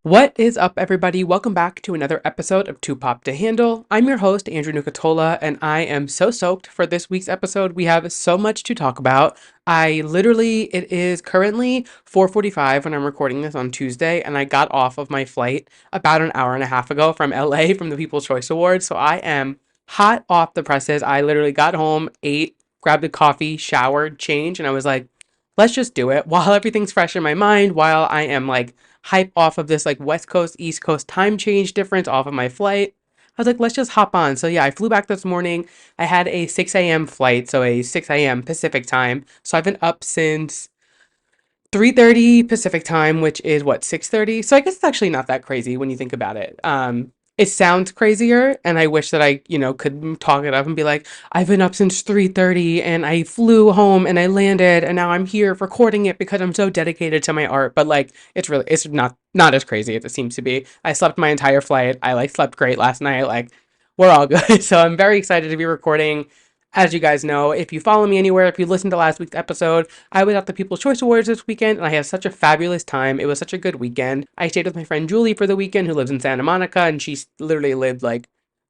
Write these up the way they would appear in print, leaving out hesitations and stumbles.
What is up, everybody? Welcome back to another episode of Too Pop to Handle. I'm your host, Andrew Nucatola, and I am so stoked for this week's episode. We have so much to talk about. It is currently 4:45 when I'm recording this on Tuesday, and I got off of my flight about an hour and a half ago from LA from the People's Choice Awards, so I am hot off the presses. I literally got home, ate, grabbed a coffee, showered, changed, and I was like, let's just do it while everything's fresh in my mind, while I am like hype off of this like West Coast, East Coast time change difference off of my flight. I was like, let's just hop on. So yeah, I flew back this morning. I had a 6 a.m. flight, so a 6 a.m. Pacific time. So I've been up since 3:30 Pacific time, which is what, 6:30? So I guess it's actually not that crazy when you think about it. It sounds crazier, and I wish that I could talk it up and be like, I've been up since 3:30 and I flew home and I landed and now I'm here recording it because I'm so dedicated to my art. But like it's not as crazy as it seems to be. I slept my entire flight. I like slept great last night. Like we're all good. So I'm very excited to be recording. As you guys know, if you follow me anywhere, if you listened to last week's episode, I was at the People's Choice Awards this weekend, and I had such a fabulous time. It was such a good weekend. I stayed with my friend Julie for the weekend, who lives in Santa Monica, and she literally lived like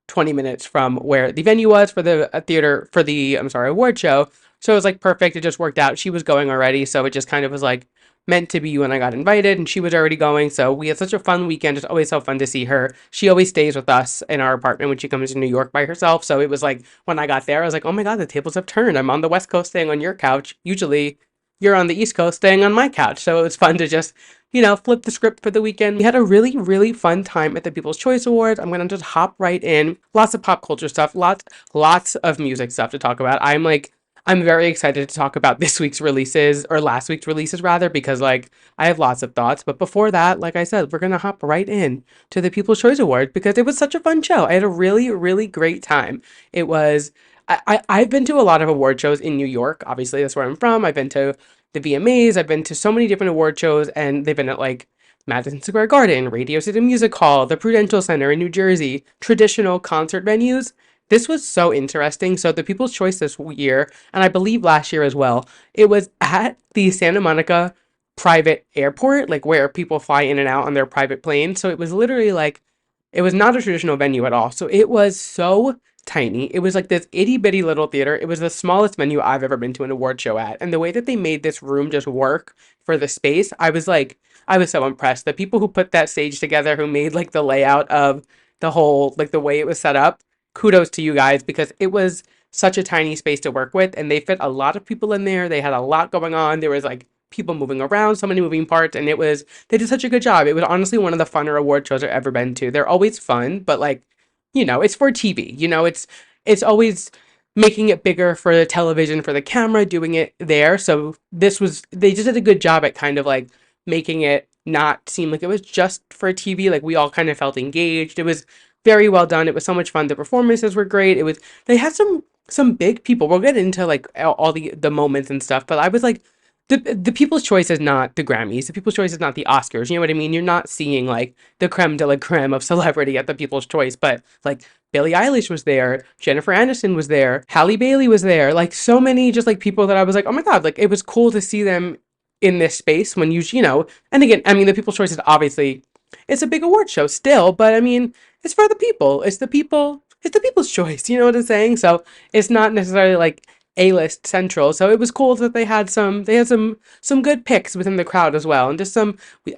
20 minutes from where the venue was for the award show. So it was like perfect. It just worked out. She was going already, so it just kind of was like meant to be when I got invited, and she was already going. So we had such a fun weekend. It's always so fun to see her. She always stays with us in our apartment when she comes to New York by herself. So it was like when I got there, I was like, oh my God, the tables have turned. I'm on the West Coast staying on your couch. Usually you're on the East Coast staying on my couch. So it was fun to just, flip the script for the weekend. We had a really, really fun time at the People's Choice Awards. I'm going to just hop right in. Lots of pop culture stuff, lots of music stuff to talk about. I'm very excited to talk about this week's releases, or last week's releases rather, because like I have lots of thoughts. But before that, like I said, we're gonna hop right in to the People's Choice Award because it was such a fun show. I had a really, really great time. It was I've been to a lot of award shows in New York. Obviously, that's where I'm from. I've been to the VMAs, I've been to so many different award shows, and they've been at like Madison Square Garden, Radio City Music Hall, the Prudential Center in New Jersey, traditional concert venues. This was so interesting. So the People's Choice this year, and I believe last year as well, it was at the Santa Monica private airport, like where people fly in and out on their private plane. So it was literally like, it was not a traditional venue at all. So it was so tiny. It was like this itty bitty little theater. It was the smallest venue I've ever been to an award show at. And the way that they made this room just work for the space, I was so impressed. The people who put that stage together, who made like the layout of the whole, like the way it was set up, kudos to you guys because it was such a tiny space to work with and they fit a lot of people in there. They had a lot going on. There was like people moving around, so many moving parts, and they did such a good job. It was honestly one of the funner award shows I've ever been to. They're always fun, but like, it's for TV. It's always making it bigger for the television, for the camera, doing it there. So they just did a good job at kind of like making it not seem like it was just for TV. Like we all kind of felt engaged. It was very well done. It was so much fun. The performances were great. They had some big people. We'll get into like all the moments and stuff, but I was like, the People's Choice is not the Grammys. The People's Choice is not the Oscars. You know what I mean? You're not seeing like the creme de la creme of celebrity at the People's Choice, but like Billie Eilish was there, Jennifer Aniston was there, Halle Bailey was there, like so many just like people that I was like, oh my God, like it was cool to see them in this space when and again, I mean, the People's Choice is obviously, it's a big award show still, but I mean, it's for the people. It's the people's choice. You know what I'm saying? So it's not necessarily like A-list central. So it was cool that they had some good picks within the crowd as well. And just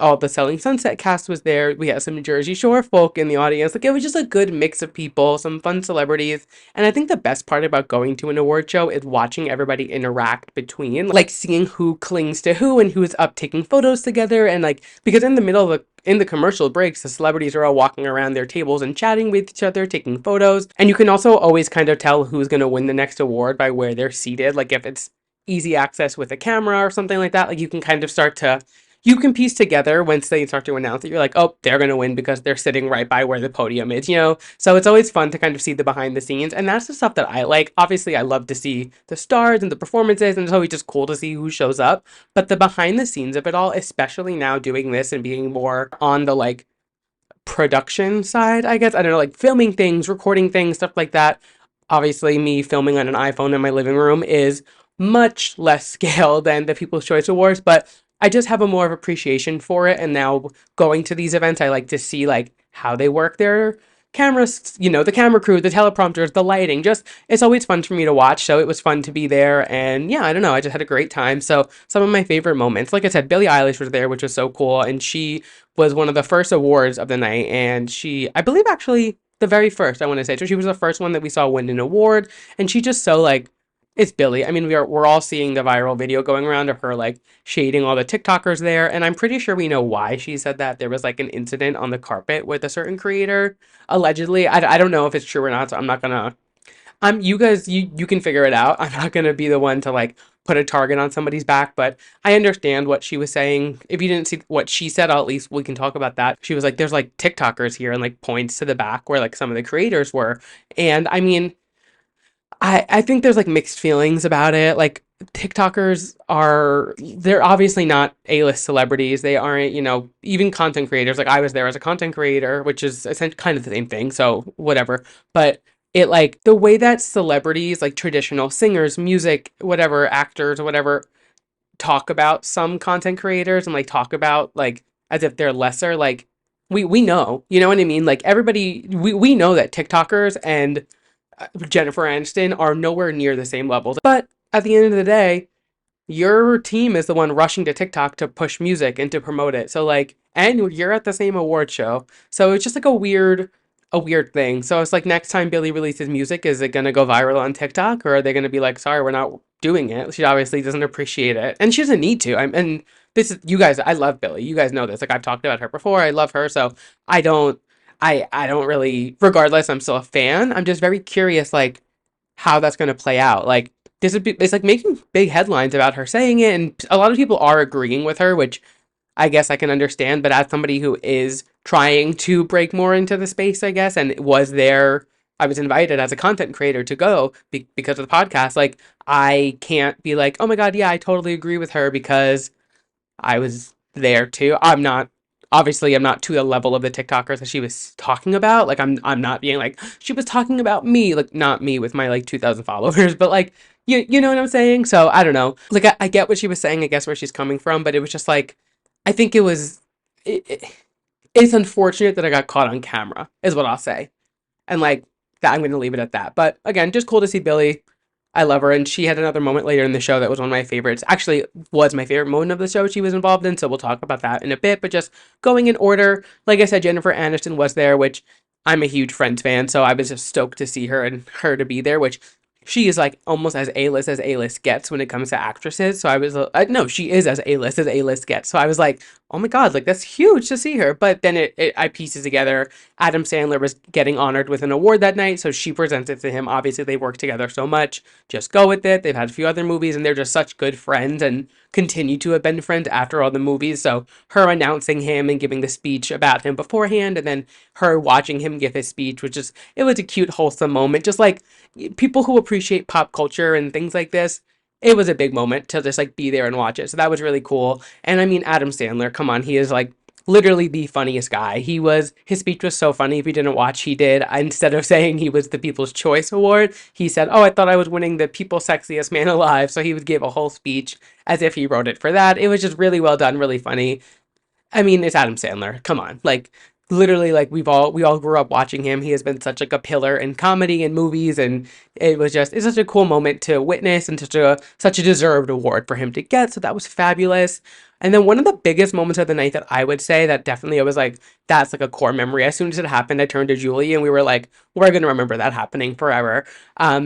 all the Selling Sunset cast was there. We had some Jersey Shore folk in the audience. Like it was just a good mix of people, some fun celebrities. And I think the best part about going to an award show is watching everybody interact between, like seeing who clings to who and who's up taking photos together. And like, because in the commercial breaks, the celebrities are all walking around their tables and chatting with each other, taking photos. And you can also always kind of tell who's going to win the next award by where they're seated. Like if it's easy access with a camera or something like that, like you can piece together once they start to announce it. You're like, oh, they're going to win because they're sitting right by where the podium is. So it's always fun to kind of see the behind the scenes. And that's the stuff that I like. Obviously, I love to see the stars and the performances, and it's always just cool to see who shows up. But the behind the scenes of it all, especially now doing this and being more on the like production side, I guess. I don't know, like filming things, recording things, stuff like that. Obviously, me filming on an iPhone in my living room is much less scale than the People's Choice Awards, but I just have a more of appreciation for it. And now going to these events, I like to see like how they work their cameras, the camera crew, the teleprompters, the lighting. Just it's always fun for me to watch. So it was fun to be there. And yeah, I don't know. I just had a great time. So some of my favorite moments, like I said, Billie Eilish was there, which was so cool. And she was one of the first awards of the night. And she, I believe actually the very first, I want to say. So she was the first one that we saw win an award. And she just so like it's Billie. I mean, we're all seeing the viral video going around of her like shading all the TikTokers there, and I'm pretty sure we know why she said that. There was like an incident on the carpet with a certain creator, allegedly. I don't know if it's true or not, so I'm not gonna. You guys, you can figure it out. I'm not gonna be the one to like put a target on somebody's back, but I understand what she was saying. If you didn't see what she said, at least we can talk about that. She was like, "There's like TikTokers here," and like points to the back where like some of the creators were, and I mean. I think there's like mixed feelings about it. Like TikTokers they're obviously not A-list celebrities. They aren't, even content creators. Like I was there as a content creator, which is essentially kind of the same thing. So whatever. But it like the way that celebrities, like traditional singers, music, whatever, actors, or whatever, talk about some content creators and like talk about like as if they're lesser, like we know, you know what I mean? Like everybody we know that TikTokers and Jennifer Aniston are nowhere near the same levels. But at the end of the day, your team is the one rushing to TikTok to push music and to promote it. So like, and you're at the same award show. So it's just like a weird thing. So it's like next time Billy releases music, is it gonna go viral on TikTok, or are they gonna be like, sorry, we're not doing it? She obviously doesn't appreciate it, and she doesn't need to. And this is you guys. I love Billy. You guys know this. Like I've talked about her before. I love her. So I don't. I don't really. Regardless, I'm still a fan. I'm just very curious, like how that's gonna play out. Like it's like making big headlines about her saying it, and a lot of people are agreeing with her, which I guess I can understand. But as somebody who is trying to break more into the space, I guess, and was there, I was invited as a content creator to go because of the podcast. Like I can't be like, oh my god, yeah, I totally agree with her because I was there too. I'm not to the level of the TikTokers that she was talking about. Like I'm not being like she was talking about me, like not me with my like 2,000 followers, but like you know what I'm saying? So I don't know. Like I get what she was saying, I guess where she's coming from, but it was just like I think it, it, it's unfortunate that I got caught on camera, is what I'll say. And like that, I'm going to leave it at that. But again, just cool to see Billy. I love her, and she had another moment later in the show that was one of my favorites. Actually, was my favorite moment of the show she was involved in. So we'll talk about that in a bit. But just going in order, like I said, Jennifer Aniston was there, which I'm a huge Friends fan, so I was just stoked to see her and her to be there. Which she is like almost as A-list gets when it comes to actresses. So I was no, she is as A-list gets. So I was like, oh my god, like that's huge to see her. But then I pieces together. Adam Sandler was getting honored with an award that night, so she presents it to him. Obviously, they work together so much. Just go with it. They've had a few other movies, and they're just such good friends and continue to have been friends after all the movies. So her announcing him and giving the speech about him beforehand, and then her watching him give his speech, which is it was a cute, wholesome moment. Just like people who appreciate pop culture and things like this, it was a big moment to just like be there and watch it. So that was really cool. And I mean, Adam Sandler, come on, he is like literally the funniest guy. His speech was so funny. If you didn't watch, he did. Instead of saying he was the People's Choice Award, he said, "Oh, I thought I was winning the People's Sexiest Man Alive." So he would give a whole speech as if he wrote it for that. It was just really well done, really funny. I mean, it's Adam Sandler. Come on. Like literally like we all grew up watching him. He has been such like a pillar in comedy and movies, and it's such a cool moment to witness and such a deserved award for him to get. So that was fabulous. And then one of the biggest moments of the night that I would say that definitely I was like, that's like a core memory. As soon as it happened, I turned to Julie and we were like, we're gonna remember that happening forever.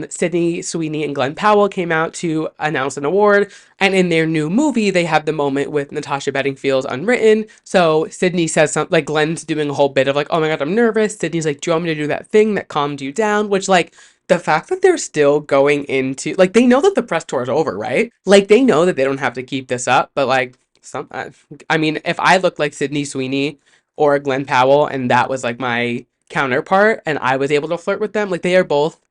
Sydney Sweeney and Glenn Powell came out to announce an award, and in their new movie, they have the moment with Natasha Bedingfield's Unwritten. So Sydney says something like Glenn's doing a whole bit of like, oh my god, I'm nervous. Sydney's like, do you want me to do that thing that calmed you down? Which like the fact that they're still going into like they know that the press tour is over, right? Like they know that they don't have to keep this up, but like I mean, if I looked like Sydney Sweeney or Glenn Powell and that was like my counterpart and I was able to flirt with them, like they are both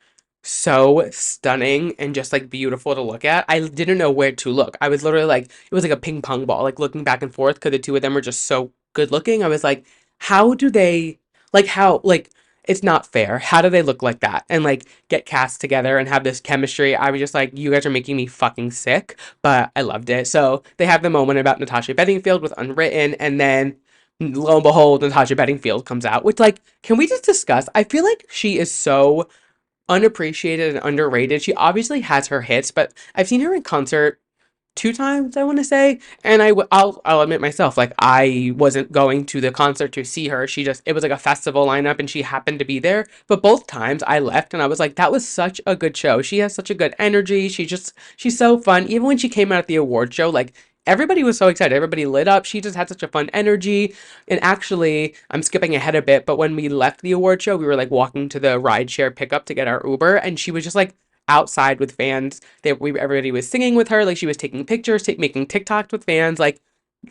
so stunning and just like beautiful to look at. I didn't know where to look. I was literally like, it was like a ping pong ball, like looking back and forth because the two of them were just so good looking. I was like, how do they, like, how, like, it's not fair. How do they look like that and like get cast together and have this chemistry? I was just like, you guys are making me fucking sick, but I loved it. So they have the moment about Natasha Bedingfield with Unwritten, and then lo and behold, Natasha Bedingfield comes out, which, like, can we just discuss? I feel like she is so unappreciated and underrated. She obviously has her hits, but I've seen her in concert two times, I want to say, and I'll admit myself, like, I wasn't going to the concert to see her. She just, it was like a festival lineup and she happened to be there, but both times I left and I was like, that was such a good show. She has such a good energy. She's so fun. Even when she came out at the award show, like, everybody was so excited, everybody lit up. She just had such a fun energy. And actually, I'm skipping ahead a bit, but when we left the award show, we were like walking to the rideshare pickup to get our Uber, and she was just like outside with fans. Everybody was singing with her, like she was taking pictures, making TikToks with fans, like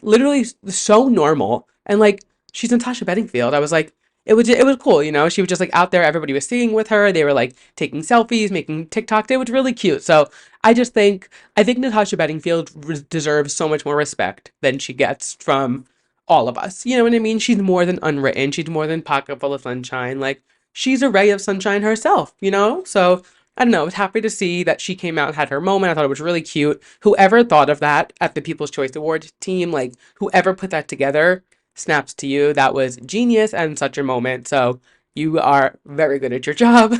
literally so normal. And like, she's Natasha Bedingfield. I was like, it was cool, you know. She was just like out there. Everybody was singing with her. They were like taking selfies, making TikToks. It was really cute. So I think Natasha Bedingfield deserves so much more respect than she gets from all of us. You know what I mean? She's more than Unwritten. She's more than Pocket Full of Sunshine. Like, she's a ray of sunshine herself. You know. So I don't know. I was happy to see that she came out and had her moment. I thought it was really cute. Whoever thought of that at the People's Choice Awards team, like whoever put that together, snaps to you. That was genius and such a moment. So you are very good at your job.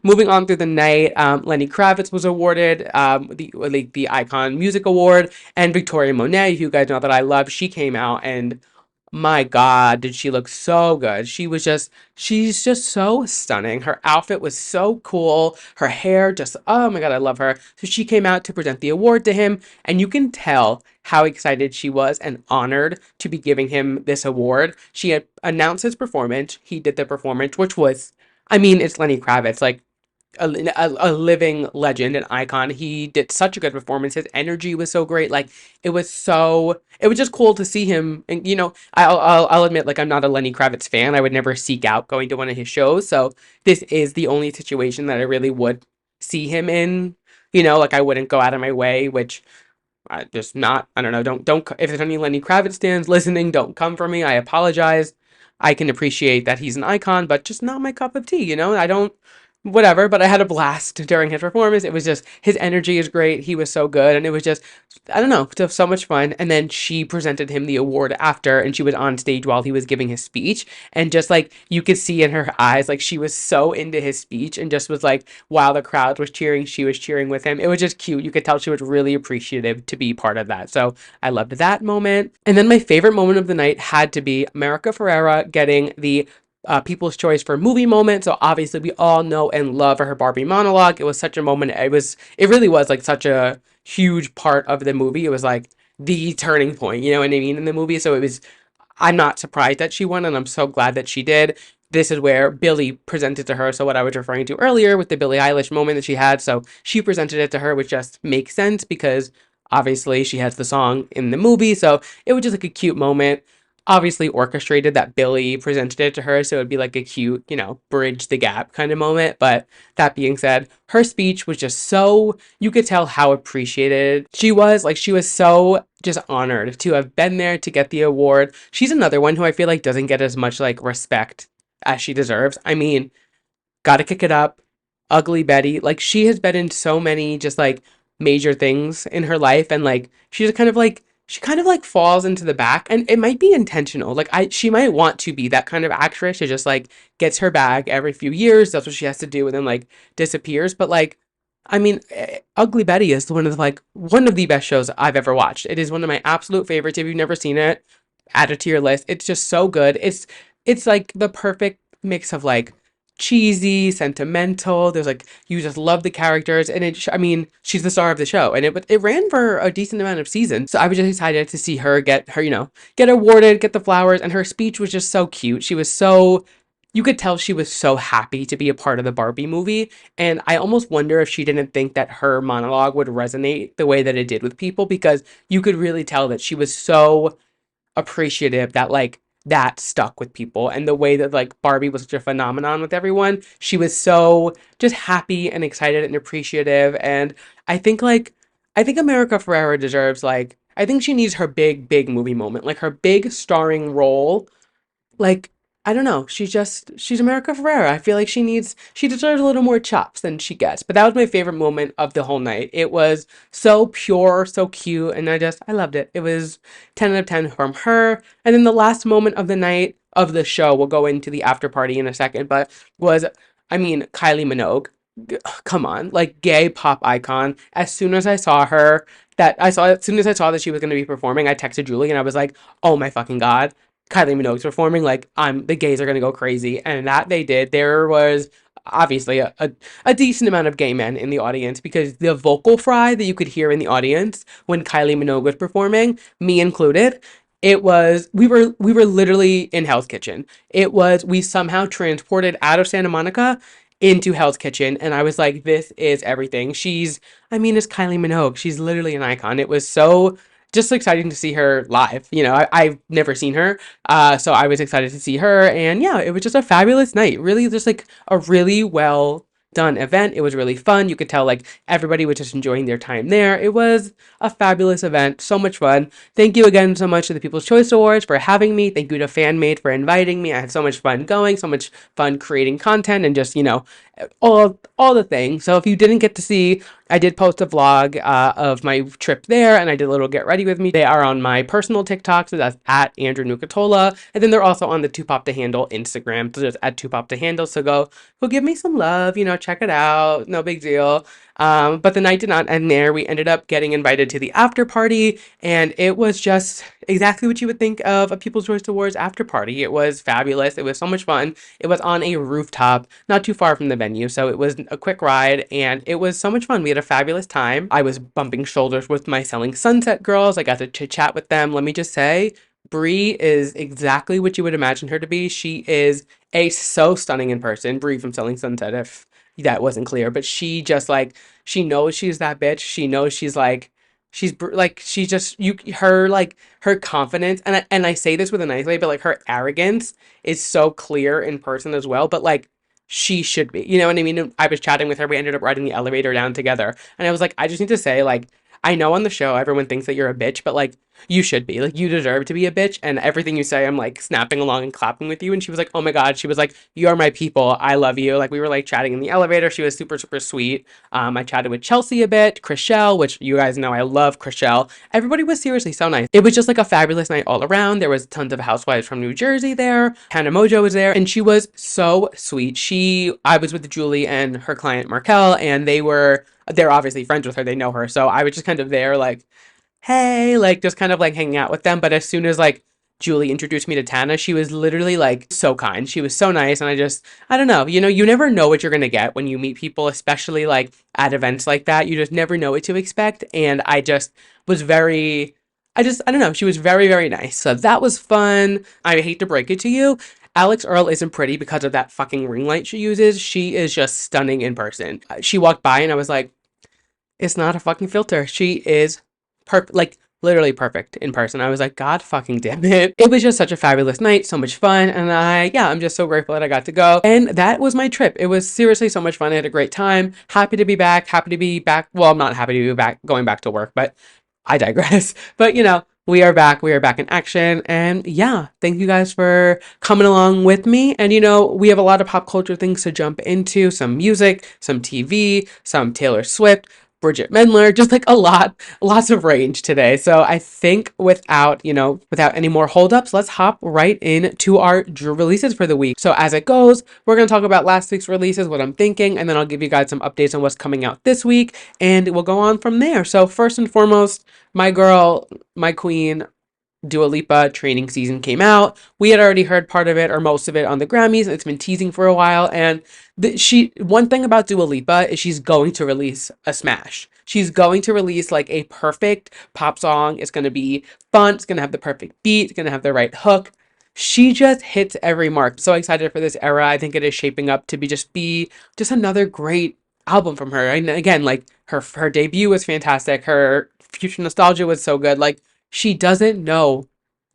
Moving on through the night, Lenny Kravitz was awarded the Icon Music Award, and Victoria Monet, who you guys know that I love, she came out and my God, did she look so good? She's just so stunning. Her outfit was so cool. Her hair just, oh my God, I love her. So she came out to present the award to him, and you can tell how excited she was and honored to be giving him this award. She had announced his performance. He did the performance, which was, I mean, it's Lenny Kravitz. Like, a living legend, an icon. He did such a good performance. His energy was so great. Like, it was just cool to see him. And you know, I'll admit, like, I'm not a Lenny Kravitz fan. I would never seek out going to one of his shows. So this is the only situation that I really would see him in. You know, like, I wouldn't go out of my way, which I just not. I don't know. Don't. If there's any Lenny Kravitz stands listening, don't come for me. I apologize. I can appreciate that he's an icon, but just not my cup of tea. You know, I don't. Whatever. But I had a blast during his performance. It was just his energy is great. He was so good, and it was just I don't know, just so much fun. And then she presented him the award after, and she was on stage while he was giving his speech, and just like you could see in her eyes, like she was so into his speech, and just was like while the crowd was cheering, she was cheering with him. It was just cute. You could tell she was really appreciative to be part of that. So I loved that moment. And then my favorite moment of the night had to be America Ferrera getting the People's Choice for Movie Moment. So obviously we all know and love her Barbie monologue. It was such a moment. It really was like such a huge part of the movie. It was like the turning point, you know what I mean, in the movie. So I'm not surprised that she won, and I'm so glad that she did. This is where Billie presented to her. So what I was referring to earlier with the Billie Eilish moment that she had. So she presented it to her, which just makes sense because obviously she has the song in the movie. So it was just like a cute moment. Obviously orchestrated that Billie presented it to her, so it'd be like a cute, you know, bridge the gap kind of moment. But that being said, her speech was just so, you could tell how appreciated she was. Like, she was so just honored to have been there to get the award. She's another one who I feel like doesn't get as much like respect as she deserves. I mean, Gotta Kick It Up, Ugly Betty. Like, she has been in so many just like major things in her life, and like she's she kind of like falls into the back, and it might be intentional. Like, she might want to be that kind of actress who just like gets her bag every few years. That's what she has to do, and then like disappears. But like, I mean, Ugly Betty is one of the best shows I've ever watched. It is one of my absolute favorites. If you've never seen it, add it to your list. It's just so good. It's like the perfect mix of like cheesy, sentimental. There's like you just love the characters, and I mean, she's the star of the show, and it ran for a decent amount of seasons. So I was just excited to see her get awarded, get the flowers, and her speech was just so cute. She was so You could tell she was so happy to be a part of the Barbie movie, and I almost wonder if she didn't think that her monologue would resonate the way that it did with people, because you could really tell that she was so appreciative that like that stuck with people, and the way that like Barbie was such a phenomenon with everyone, she was so just happy and excited and appreciative. And I think like I think America Ferrera deserves, like, I think she needs her big movie moment, like her big starring role. Like, I don't know. She's America Ferrera. I feel like she deserves a little more chops than she gets. But that was my favorite moment of the whole night. It was so pure, so cute, and I loved it. It was 10 out of 10 from her. And then the last moment of the night of the show, we'll go into the after party in a second, but was, I mean, Kylie Minogue. Come on, like gay pop icon. As soon as I saw that she was going to be performing, I texted Julie and I was like, "Oh my fucking god, Kylie Minogue's performing, like the gays are gonna go crazy," and that they did. There was obviously a decent amount of gay men in the audience because the vocal fry that you could hear in the audience when Kylie Minogue was performing, me included, it was we were literally in Hell's Kitchen. It was we somehow transported out of Santa Monica into Hell's Kitchen, and I was like, this is everything. I mean, it's Kylie Minogue. She's literally an icon. It was so just exciting to see her live. I've never seen her, so I was excited to see her, and yeah, it was just a fabulous night. Really, just like a really well done event. It was really fun. You could tell like everybody was just enjoying their time there. It was a fabulous event. So much fun. Thank you again so much to the People's Choice Awards for having me. Thank you to FanMade for inviting me. I had so much fun going, so much fun creating content, and just all the things. So if you didn't get to see, I did post a vlog of my trip there, and I did a little get ready with me. They are on my personal TikTok, so that's at Andrew Nucatola, and then they're also on the Two Pop to Handle Instagram, so just at Two Pop to Handle. So go give me some love, check it out, no big deal. But the night did not end there. We ended up getting invited to the after party, and it was just exactly what you would think of a People's Choice Awards after party. It was fabulous. It was so much fun. It was on a rooftop, not too far from the venue, so it was a quick ride, and it was so much fun. We had a fabulous time. I was bumping shoulders with my Selling Sunset girls. I got to chit chat with them. Let me just say, Brie is exactly what you would imagine her to be. She is so stunning in person. Brie from Selling Sunset, if that wasn't clear, but she just like she knows she's that bitch. She knows she's just her confidence, and I say this with a nice way, but like her arrogance is so clear in person as well. But like she should be, you know what I mean? I was chatting with her. We ended up riding the elevator down together, and I was like, I just need to say like. I know on the show everyone thinks that you're a bitch, but like you should be. Like you deserve to be a bitch, and everything you say I'm like snapping along and clapping with you. And she was like, "Oh my god." She was like, "You're my people. I love you." Like we were like chatting in the elevator. She was super super sweet. I chatted with Chelsea a bit, Chriselle, which you guys know I love Chriselle. Everybody was seriously so nice. It was just like a fabulous night all around. There was tons of housewives from New Jersey there. Hannah Mojo was there, and she was so sweet. I was with Julie and her client Markel, and they're obviously friends with her. They know her. So I was just kind of there like, hey, like just kind of like hanging out with them. But as soon as like Julie introduced me to Tana, she was literally like so kind. She was so nice. And I don't know, you never know what you're going to get when you meet people, especially like at events like that. You just never know what to expect. And I just was I don't know. She was very, very nice. So that was fun. I hate to break it to you. Alex Earl isn't pretty because of that fucking ring light she uses. She is just stunning in person. She walked by and I was like, it's not a fucking filter. She is perfect, like literally perfect in person. I was like, God fucking damn it. It was just such a fabulous night, so much fun. And I'm just so grateful that I got to go. And that was my trip. It was seriously so much fun. I had a great time. Happy to be back. Happy to be back. Well, I'm not happy to be back, going back to work, but I digress. But we are back. We are back in action. And yeah, thank you guys for coming along with me. And we have a lot of pop culture things to jump into, some music, some TV, some Taylor Swift, Bridgit Mendler, just like lots of range today. So I think without any more holdups, let's hop right into our releases for the week. So as it goes, we're going to talk about last week's releases, what I'm thinking, and then I'll give you guys some updates on what's coming out this week, and we'll go on from there. So first and foremost, my girl, my queen, Dua Lipa training season came out. We had already heard part of it or most of it on the Grammys. It's been teasing for a while. And one thing about Dua Lipa is she's going to release a smash. She's going to release like a perfect pop song. It's going to be fun. It's going to have the perfect beat. It's going to have the right hook. She just hits every mark. So excited for this era. I think it is shaping up to be just another great album from her. And again, like her debut was fantastic. Her Future Nostalgia was so good. Like she doesn't know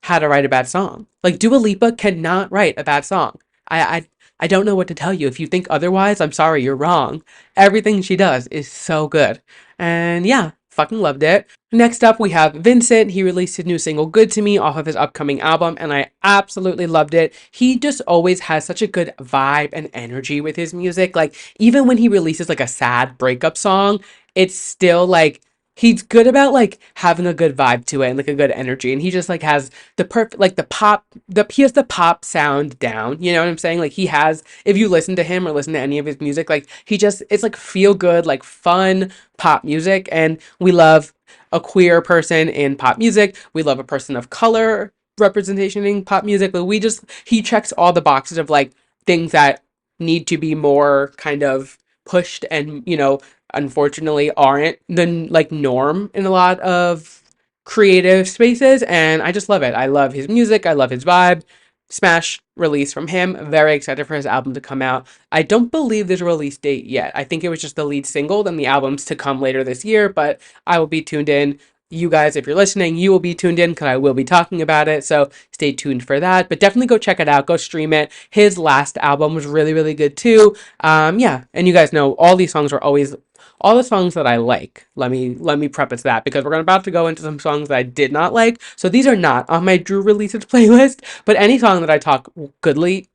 how to write a bad song. Like Dua Lipa cannot write a bad song. I don't know what to tell you. If you think otherwise, I'm sorry, you're wrong. Everything she does is so good. And yeah, fucking loved it. Next up, we have Vincent. He released his new single Good to Me off of his upcoming album, and I absolutely loved it. He just always has such a good vibe and energy with his music. Like, even when he releases like a sad breakup song, it's still like he's good about like having a good vibe to it and like a good energy. And he just like has the perfect like the pop he has the pop sound down. You know what I'm saying? Like he has, if you listen to him or listen to any of his music, like he just, it's like feel good, like fun pop music. And we love a queer person in pop music. We love a person of color representation in pop music. But we just, he checks all the boxes of like things that need to be more kind of pushed and, you know, unfortunately aren't the like norm in a lot of creative spaces. And I just love it. I love his music. I love his vibe. Smash release from him. Very excited for his album to come out. I don't believe there's a release date yet. I think it was just the lead single, then the album's to come later this year, but I will be tuned in. You guys, if you're listening, you will be tuned in because I will be talking about it. So stay tuned for that. But definitely go check it out. Go stream it. His last album was really, really good too. Yeah. And you guys know all these songs are always all the songs that I like. Let me preface that because we're about to go into some songs that I did not like. So these are not on my Drew releases playlist, but any song that I talk goodly,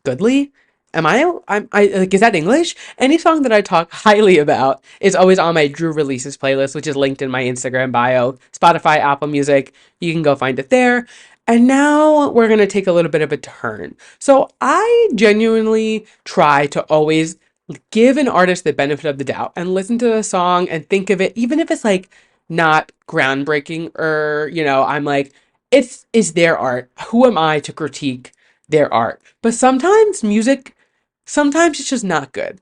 I like, is that English? Any song that I talk highly about is always on my Drew releases playlist, which is linked in my Instagram bio, Spotify, Apple Music. You can go find it there. And now we're going to take a little bit of a turn. So I genuinely try to always give an artist the benefit of the doubt and listen to the song and think of it, even if it's like not groundbreaking or, you know, I'm like, it's their art. Who am I to critique their art? But sometimes it's just not good.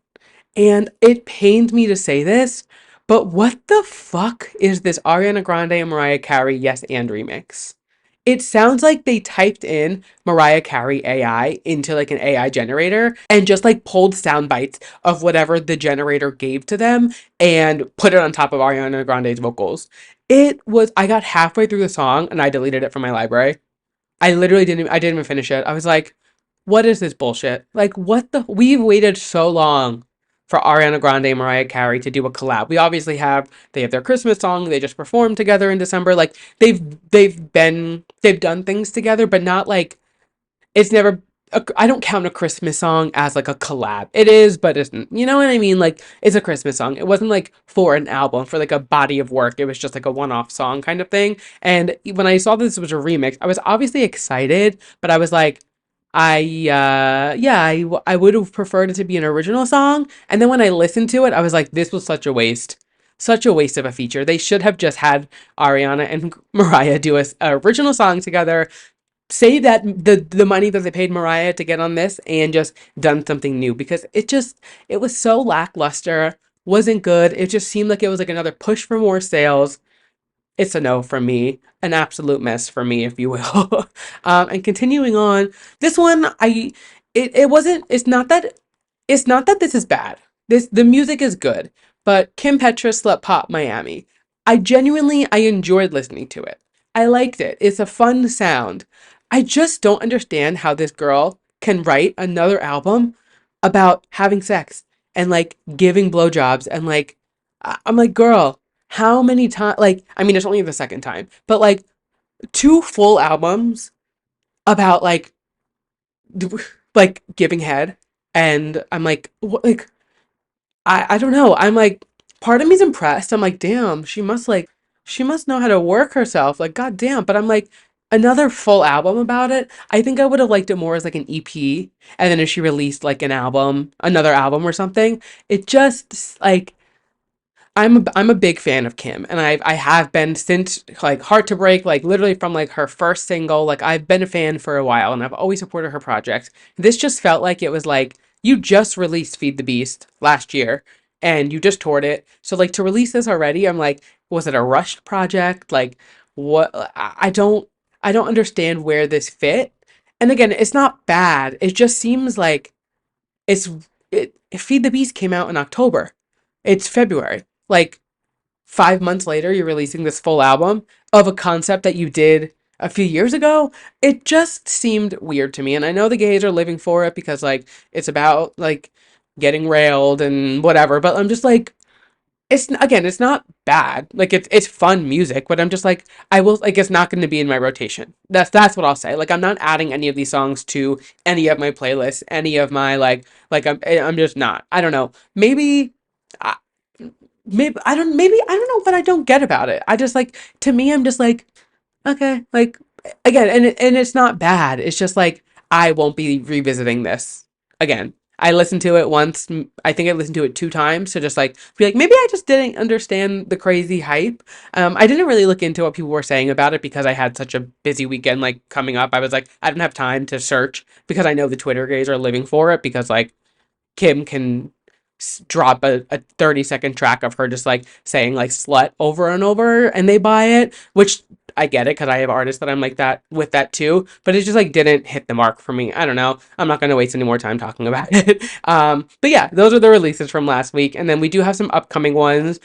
And it pains me to say this, but what the fuck is this Ariana Grande and Mariah Carey Yes and remix? It sounds like they typed in Mariah Carey AI into like an AI generator and just like pulled sound bites of whatever the generator gave to them and put it on top of Ariana Grande's vocals. I got halfway through the song and I deleted it from my library. I didn't even finish it. I was like, what is this bullshit? Like, we've waited so long for Ariana Grande and Mariah Carey to do a collab. They have their Christmas song, they just performed together in December. Like, they've done things together, but not like, it's never, I don't count a Christmas song as like a collab. It is, but isn't. You know what I mean? Like, it's a Christmas song. It wasn't like for an album, for like a body of work. It was just like a one-off song kind of thing. And when I saw this was a remix, I was obviously excited, but I was like, I would have preferred it to be an original song. And then when I listened to it, I was like, this was such a waste. Such a waste of a feature. They should have just had Ariana and Mariah do a original song together, say that the money that they paid Mariah to get on this and just done something new because it was so lackluster, wasn't good. It just seemed like it was like another push for more sales. It's a no from me, an absolute mess for me, if you will. And continuing on, this one, it wasn't. It's not that this is bad. The music is good, but Kim Petras Slut Pop Miami. I enjoyed listening to it. I liked it. It's a fun sound. I just don't understand how this girl can write another album about having sex and like giving blowjobs and like I'm like, girl, how many times? Like, I mean, it's only the second time, but like two full albums about like giving head, and I'm like, what? Like, I don't know. I'm like, part of me's impressed. I'm like, damn, she must know how to work herself. Like, god damn. But I'm like, another full album about it. I think I would have liked it more as like an EP, and then if she released like another album or something, it just like I'm a big fan of Kim, and I have been since like Heart to Break, like literally from like her first single. Like I've been a fan for a while, and I've always supported her projects. This just felt like it was like you just released Feed the Beast last year, and you just toured it. So like to release this already, I'm like, was it a rushed project? Like what? I don't understand where this fit. And again, it's not bad. It just seems like it's Feed the Beast came out in October. It's February. Like 5 months later, you're releasing this full album of a concept that you did a few years ago. It just seemed weird to me. And I know the gays are living for it because like it's about like getting railed and whatever, but I'm just like it's again, it's not bad. Like it's fun music, but I'm just like I will like it's not going to be in my rotation. That's what I'll say. Like I'm not adding any of these songs to any of my playlists, any of my I'm just not. I don't know. I- maybe I don't know what I don't get about it. I just like to me I'm just like okay, like again, and it's not bad. It's just like I won't be revisiting this again. I listened to it once. I think I listened to it two times to just like be like maybe I just didn't understand the crazy hype. I didn't really look into what people were saying about it because I had such a busy weekend like coming up. I was like I didn't have time to search because I know the Twitter gays are living for it because like Kim can drop a 30-second track of her just like saying like slut over and over and they buy it, which I get it because I have artists that I'm like that with that too, but it just like didn't hit the mark for me. I don't know. I'm not going to waste any more time talking about it. But yeah, those are the releases from last week. And then we do have some upcoming ones.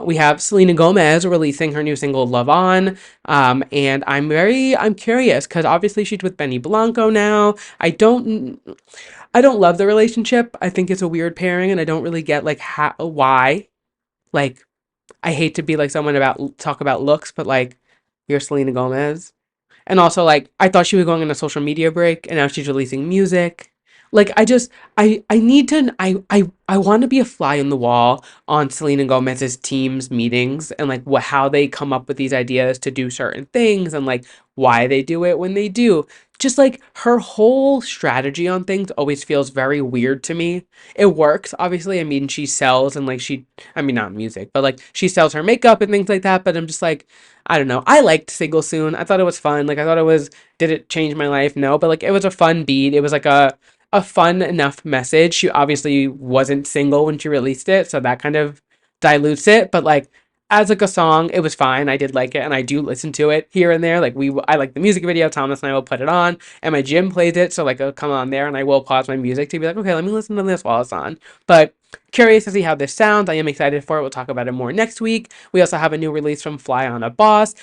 We have Selena Gomez releasing her new single Love On. And I'm curious because obviously she's with Benny Blanco now. I don't love the relationship. I think it's a weird pairing, and I don't really get like why. Like, I hate to be like someone about talk about looks, but like, you're Selena Gomez. And also, like, I thought she was going on a social media break, and now she's releasing music. Like, I need to, I want to be a fly on the wall on Selena Gomez's team's meetings and like how they come up with these ideas to do certain things and like why they do it when they do. Just like her whole strategy on things always feels very weird to me. It works, obviously. I mean, she sells and like I mean, not music, but like she sells her makeup and things like that. But I'm just like, I don't know. I liked Single Soon. I thought it was fun. Like I thought it was did it change my life? No, but like it was a fun beat. It was like a fun enough message. She obviously wasn't single when she released it, so that kind of dilutes it, but like as like a song, it was fine. I did like it and I do listen to it here and there. Like I like the music video, Thomas and I will put it on and my gym plays it, so like it'll come on there and I will pause my music to be like, okay, let me listen to this while it's on. But curious to see how this sounds. I am excited for it. We'll talk about it more next week. We also have a new release from Flyana Boss.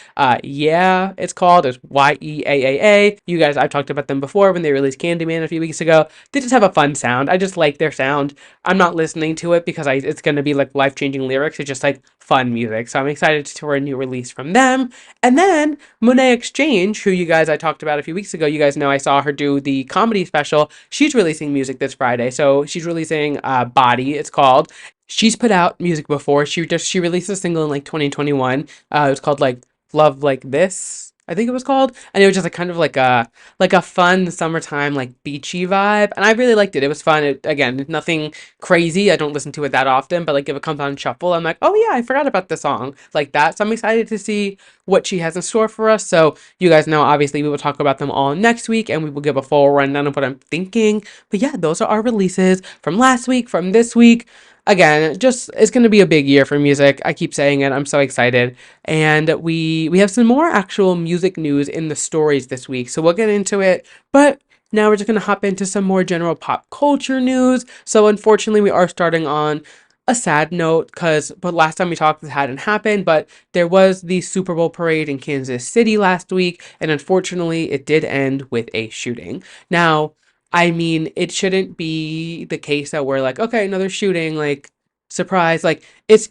Yeah, it's called. It's yeaaa. You guys, I've talked about them before when they released Candyman a few weeks ago. They just have a fun sound. I just like their sound. I'm not listening to it because it's going to be like life changing lyrics. It's just like fun music. So I'm excited for a new release from them. And then Monet Exchange, who you guys I talked about a few weeks ago, you guys know I saw her do the comedy special. She's releasing music this Friday. So she's releasing Body, it's called. She's put out music before. She released a single in like 2021. It was called like Love Like This, I think it was called. And it was just like kind of like a fun summertime like beachy vibe. And I really liked it. It was fun. Again, nothing crazy. I don't listen to it that often, but like if it comes on shuffle, I'm like, oh yeah, I forgot about the song like that. So I'm excited to see what she has in store for us. So you guys know, obviously, we will talk about them all next week, and we will give a full rundown of what I'm thinking. But yeah, those are our releases from last week, from this week. Again, just it's going to be a big year for music. I keep saying it. I'm so excited. And we have some more actual music news in the stories this week. So we'll get into it. But now we're just going to hop into some more general pop culture news. So unfortunately, we are starting on a sad note but last time we talked this hadn't happened, but there was the Super Bowl parade in Kansas City last week, and unfortunately it did end with a shooting. Now, I mean, it shouldn't be the case that we're like, okay, another shooting, like surprise, like it's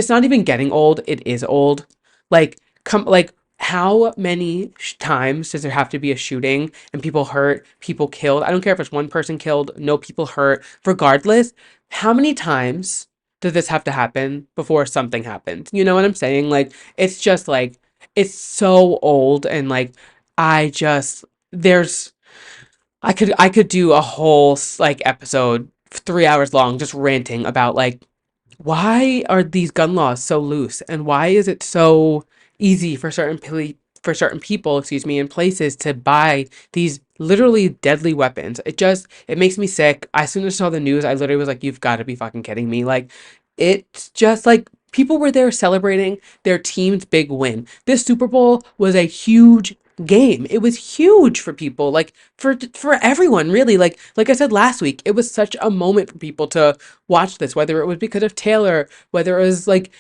not even getting old, it is old. Like come like how many times does there have to be a shooting and people hurt, people killed? I don't care if it's one person killed, no people hurt. Regardless, how many times does this have to happen before something happens? You know what I'm saying? Like it's just like it's so old and like I just there's I could do a whole like episode 3 hours long just ranting about like why are these gun laws so loose and why is it so easy for for certain people, excuse me, in places to buy these literally deadly weapons. It makes me sick. As soon as I saw the news, I literally was like, you've got to be fucking kidding me. Like it's just like people were there celebrating their team's big win. This Super Bowl was a huge game. It was huge for people, like for everyone, really. Like I said last week, it was such a moment for people to watch this, whether it was because of Taylor, whether it was like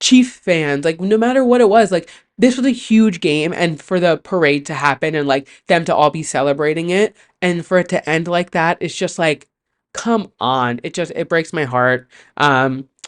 Chief fans, like no matter what it was, like this was a huge game, and for the parade to happen and like them to all be celebrating it and for it to end like that, it's just like come on. It breaks my heart.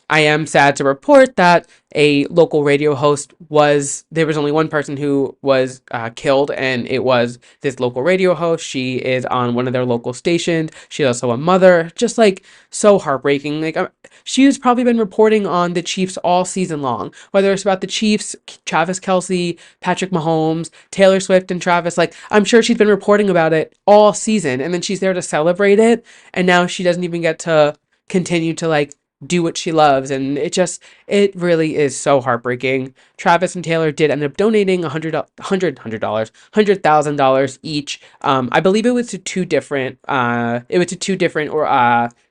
I am sad to report that a local radio host there was only one person who was killed, and it was this local radio host. She is on one of their local stations. She's also a mother. Just like so heartbreaking. Like, she's probably been reporting on the Chiefs all season long, whether it's about the Chiefs, Travis Kelsey, Patrick Mahomes, Taylor Swift, and Travis. Like, I'm sure she's been reporting about it all season, and then she's there to celebrate it, and now she doesn't even get to continue to like do what she loves, and it really is so heartbreaking. Travis and Taylor did end up donating $100,000 each. I believe it was to two different or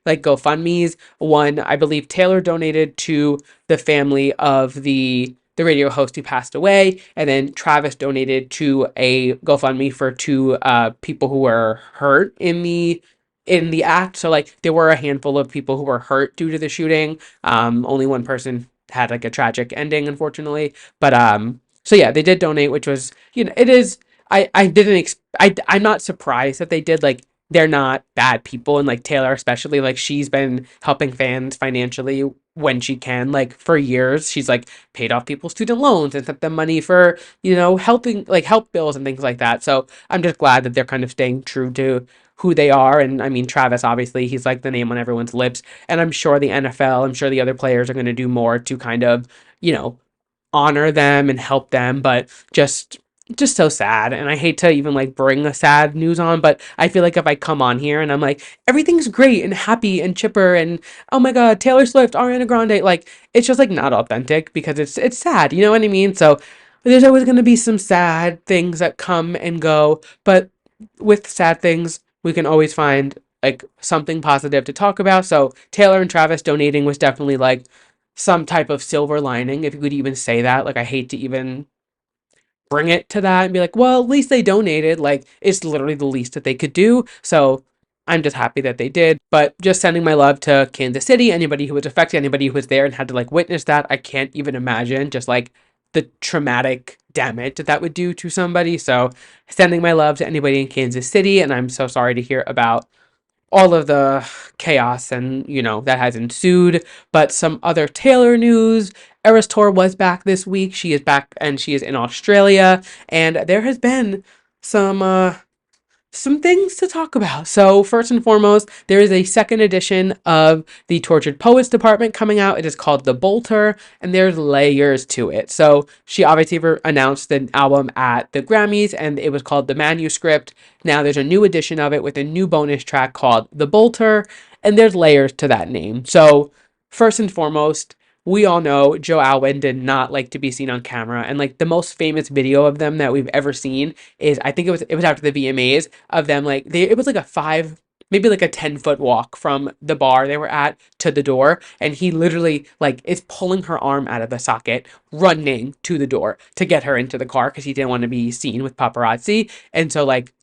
like GoFundMe's. One, I believe Taylor donated to the family of the radio host who passed away, and then Travis donated to a GoFundMe for two people who were hurt in the act. So like there were a handful of people who were hurt due to the shooting. Only one person had like a tragic ending, unfortunately. But so yeah, they did donate, which was, it is. I didn't. I'm not surprised that they did. Like, they're not bad people, and like Taylor especially, like she's been helping fans financially when she can. Like for years, she's like paid off people's student loans and sent them money for helping like help bills and things like that. So I'm just glad that they're kind of staying true to who they are. And I mean, Travis, obviously, he's like the name on everyone's lips. And I'm sure the NFL, I'm sure the other players are going to do more to kind of, you know, honor them and help them. But just so sad. And I hate to even like bring the sad news on, but I feel like if I come on here and I'm like, everything's great and happy and chipper and oh my God, Taylor Swift, Ariana Grande, like it's just like not authentic because it's sad, you know what I mean? So there's always going to be some sad things that come and go, but with sad things, we can always find like something positive to talk about. So Taylor and Travis donating was definitely like some type of silver lining, if you could even say that. Like, I hate to even bring it to that and be like, well, at least they donated. Like, it's literally the least that they could do. So I'm just happy that they did. But just sending my love to Kansas City, anybody who was affected, anybody who was there and had to like witness that. I can't even imagine just like the traumatic damage that that would do to somebody. So sending my love to anybody in Kansas City. And I'm so sorry to hear about all of the chaos and that has ensued. But some other Taylor news: Eras Tour was back this week. She is back and she is in Australia, and there has been some things to talk about. So first and foremost, there is a second edition of the Tortured Poets Department coming out. It is called The Bolter, and there's layers to it. So she obviously announced the album at the Grammys, and it was called The Manuscript. Now there's a new edition of it with a new bonus track called The Bolter, and there's layers to that name. So first and foremost, we all know Joe Alwyn did not like to be seen on camera, and like the most famous video of them that we've ever seen is, I think it was after the VMAs, of them like it was like a 5, maybe like a 10-foot walk from the bar they were at to the door, and he literally like is pulling her arm out of the socket, running to the door to get her into the car because he didn't want to be seen with paparazzi. And so like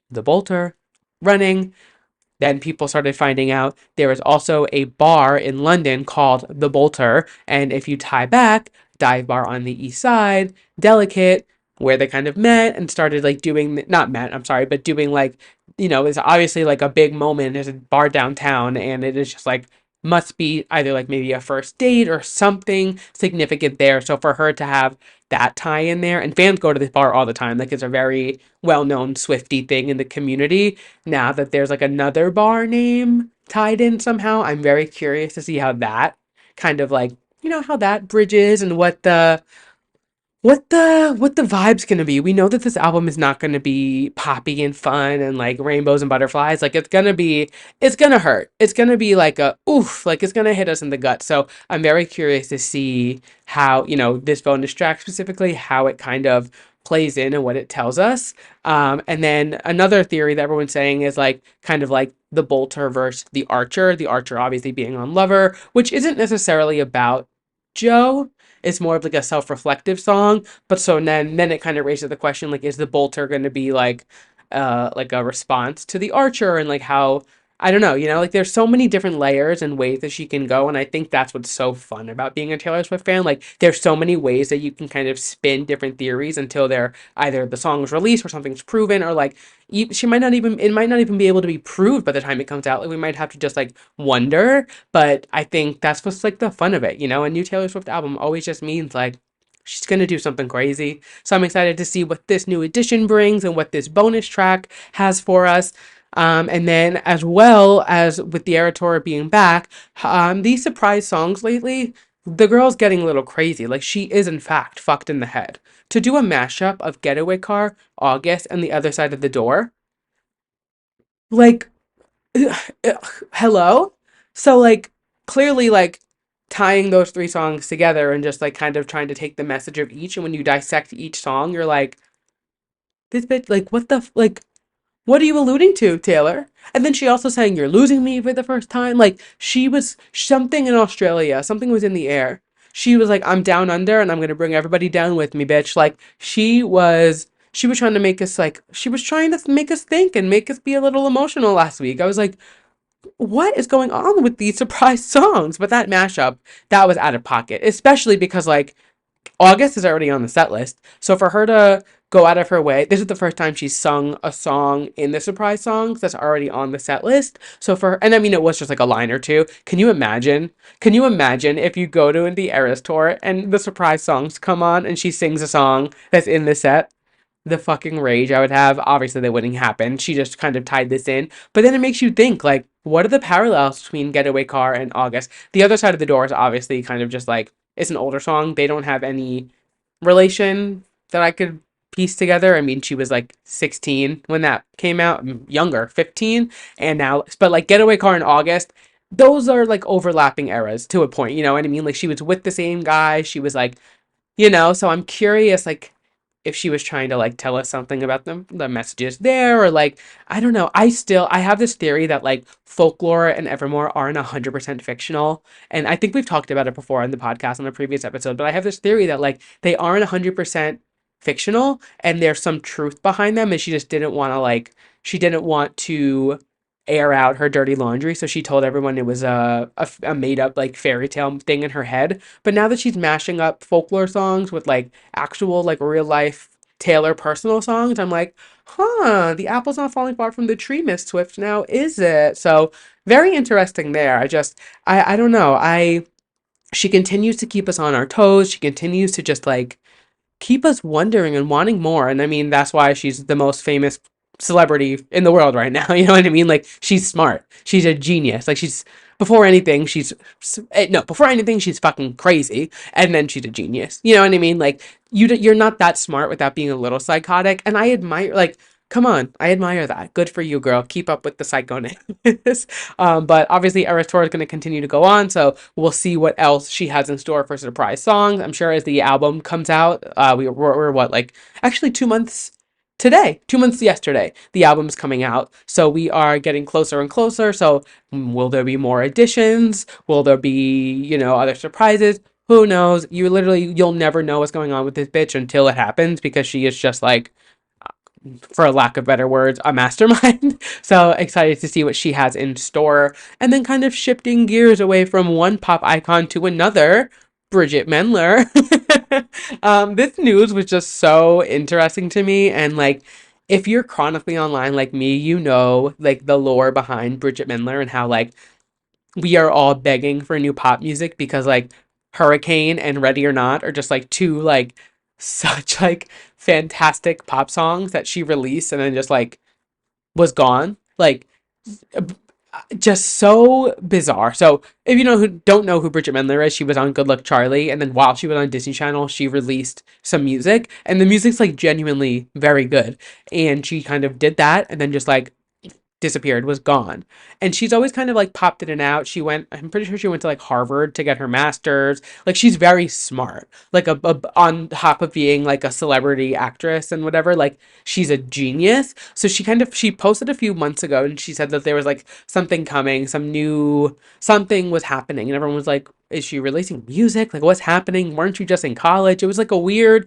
the bolter running. Then people started finding out there was also a bar in London called The Bolter. And if you tie back, dive bar on the east side, Delicate, where they kind of met and started like doing, not met, I'm sorry, but doing like, it's obviously like a big moment. There's a bar downtown, and it is just like, must be either like maybe a first date or something significant there. So for her to have that tie in there, and fans go to this bar all the time, like it's a very well-known Swiftie thing in the community. Now that there's like another bar name tied in somehow, I'm very curious to see how that kind of like, how that bridges and what the vibe's gonna be. We know that this album is not gonna be poppy and fun and like rainbows and butterflies. Like it's gonna hurt. It's gonna be like a oof, like it's gonna hit us in the gut. So I'm very curious to see how, this bonus track specifically, how it kind of plays in and what it tells us. And then another theory that everyone's saying is like kind of like the bolter versus the archer obviously being on Lover, which isn't necessarily about Joe. It's more of like a self-reflective song. But so then it kind of raises the question, like, is the bolter going to be like a response to the archer, and like how I don't know, like there's so many different layers and ways that she can go, and I think that's what's so fun about being a Taylor Swift fan. Like there's so many ways that you can kind of spin different theories until they're either the song's released or something's proven, or like she might not even it might not even be able to be proved by the time it comes out. Like we might have to just like wonder, but I think that's what's like the fun of it. A new Taylor Swift album always just means like she's gonna do something crazy. So I'm excited to see what this new edition brings and what this bonus track has for us. And then, as well as with the Era Tour being back, these surprise songs lately, the girl's getting a little crazy. Like, she is, in fact, fucked in the head. To do a mashup of Getaway Car, August, and The Other Side of the Door, like, hello? So, like, clearly, like, tying those three songs together and just, like, kind of trying to take the message of each, and when you dissect each song, you're like, this bitch, like, like, what are you alluding to, Taylor? And then she also sang You're Losing Me for the first time. Like, she was something in Australia, something was in the air. She was like, I'm down under and I'm going to bring everybody down with me, bitch. Like, she was trying to make us, like, she was trying to make us think and make us be a little emotional last week. I was like, what is going on with these surprise songs? But that mashup, that was out of pocket, especially because, like, August is already on the set list. So for her to go out of her way, this is the first time she's sung a song in the surprise songs that's already on the set list. So for her, and I mean, it was just like a line or two. Can you imagine? Can you imagine if you go to the Eras tour and the surprise songs come on and she sings a song that's in the set? The fucking rage I would have. Obviously, that wouldn't happen. She just kind of tied this in. But then it makes you think, like, what are the parallels between Getaway Car and August? The Other Side of the Door is obviously kind of just like, it's an older song. They don't have any relation that I could piece together. I mean, she was like 16 when that came out, younger, 15, and now, but like Getaway Car in August, those are like overlapping eras to a point, you know what I mean? Like she was with the same guy, she was like, so I'm curious, like, if she was trying to like tell us something about the messages there, or like, I don't know. I have this theory that like folklore and Evermore aren't 100% fictional. And I think we've talked about it before on the podcast on a previous episode, but I have this theory that like they aren't 100% fictional and there's some truth behind them. And she just didn't want to like, she didn't want to air out her dirty laundry. So she told everyone it was a made up like fairy tale thing in her head. But now that she's mashing up folklore songs with like actual like real life Taylor personal songs, I'm like, huh, the apple's not falling far from the tree, Miss Swift, now, is it? So very interesting there. I don't know. She continues to keep us on our toes. She continues to just like keep us wondering and wanting more. And I mean, that's why she's the most famous celebrity in the world right now. You know what I mean? Like, she's smart. She's a genius. Like, before anything, no, before anything, she's fucking crazy. And then she's a genius. You know what I mean? Like, you're not that smart without being a little psychotic. And I admire, like, come on, I admire that. Good for you, girl. Keep up with the psychoness. But obviously, Eras Tour is going to continue to go on, so we'll see what else she has in store for surprise songs. I'm sure as the album comes out, we're what, like, actually 2 months today, 2 months yesterday, the album's coming out. So we are getting closer and closer. So will there be more additions? Will there be, other surprises? Who knows? You'll never know what's going on with this bitch until it happens, because she is just like, for a lack of better words, a mastermind. So excited to see what she has in store. And then kind of shifting gears away from one pop icon to another, Bridgit Mendler. This news was just so interesting to me. And like, if you're chronically online like me, like the lore behind Bridgit Mendler and how like we are all begging for new pop music because like Hurricane and Ready or Not are just like two like such like fantastic pop songs that she released and then just like was gone. Like just so bizarre. So if you don't know who Bridget Mendler is, she was on Good Luck Charlie, and then while she was on Disney Channel, she released some music, and the music's like genuinely very good. And she kind of did that, and then just like disappeared, was gone. And she's always kind of like popped in and out. I'm pretty sure she went to like Harvard to get her master's. Like she's very smart. Like on top of being like a celebrity actress and whatever, like she's a genius. So she posted a few months ago and she said that there was like something coming, something was happening, and everyone was like, is she releasing music? Like what's happening? Weren't you just in college? It was like a weird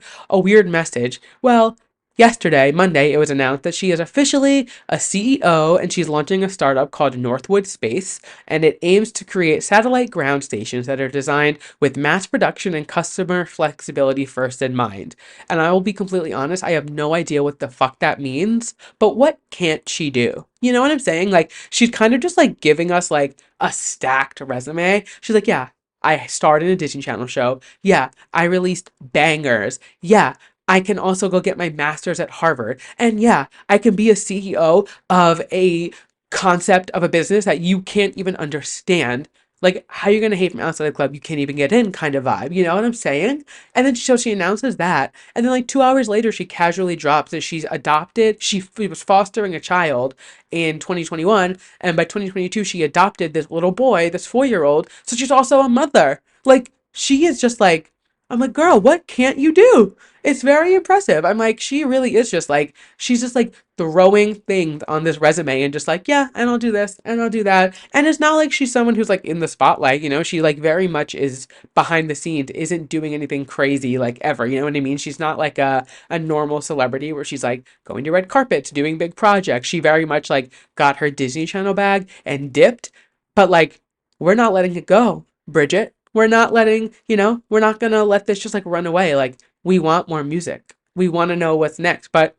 message. Well, yesterday, Monday, it was announced that she is officially a CEO and she's launching a startup called Northwood Space, and it aims to create satellite ground stations that are designed with mass production and customer flexibility first in mind. And I will be completely honest, I have no idea what the fuck that means, but what can't she do? You know what I'm saying? Like, she's kind of just like giving us like a stacked resume. She's like, yeah, I starred in a Disney Channel show. Yeah, I released bangers. Yeah, I can also go get my master's at Harvard. And yeah, I can be a CEO of a concept of a business that you can't even understand. Like, how are you going to hate from outside the club? You can't even get in kind of vibe. You know what I'm saying? And then so she announces that. And then, like, 2 hours later, she casually drops that she's adopted. She was fostering a child in 2021. And by 2022, she adopted this little boy, this 4-year-old. So she's also a mother. Like, she is just like, I'm like, girl, what can't you do? It's very impressive. I'm like, she really is just like, she's just like throwing things on this resume and just like, yeah, and I'll do this and I'll do that. And it's not like she's someone who's like in the spotlight, you know, she like very much is behind the scenes, isn't doing anything crazy like ever. You know what I mean? She's not like a normal celebrity where she's like going to red carpets, doing big projects. She very much like got her Disney Channel bag and dipped, but like, we're not letting it go, Bridget. We're not letting, you know, we're not gonna let this just like run away. Like, we want more music. We want to know what's next, but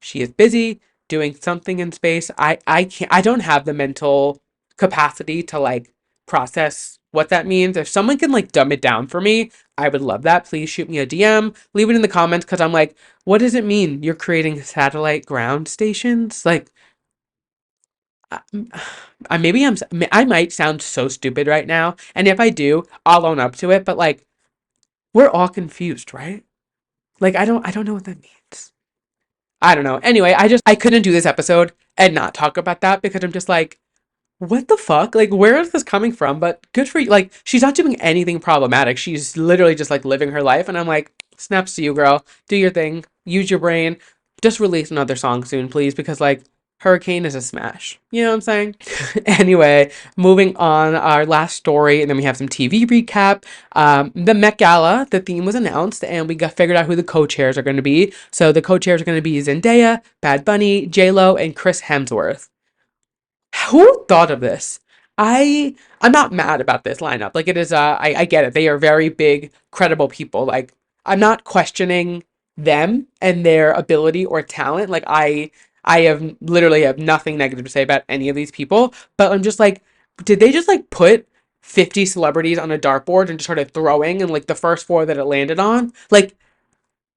she is busy doing something in space. I can't, I don't have the mental capacity to like process what that means. If someone can like dumb it down for me, I would love that. Please shoot me a DM, leave it in the comments, because I'm like, what does it mean you're creating satellite ground stations? Like, I, maybe I might sound so stupid right now, and if I do, I'll own up to it, but like, we're all confused, right? Like, I don't know what that means. I don't know. Anyway, I couldn't do this episode and not talk about that because I'm just like, what the fuck? Like, where is this coming from? But good for you. Like, she's not doing anything problematic. She's literally just like living her life. And I'm like, snaps to you, girl. Do your thing. Use your brain. Just release another song soon, please, because like Hurricane is a smash. You know what I'm saying? Anyway, moving on, our last story, and then we have some TV recap. The Met Gala, the theme was announced, and we got figured out who the co-chairs are going to be. So the co-chairs are going to be Zendaya, Bad Bunny, J-Lo, and Chris Hemsworth. Who thought of this? I'm not mad about this lineup. Like, it is I get it. They are very big, credible people. Like, I'm not questioning them and their ability or talent. Like, I have literally have nothing negative to say about any of these people, but I'm just like, did they just like put 50 celebrities on a dartboard and just started throwing, and like the first four that it landed on? Like,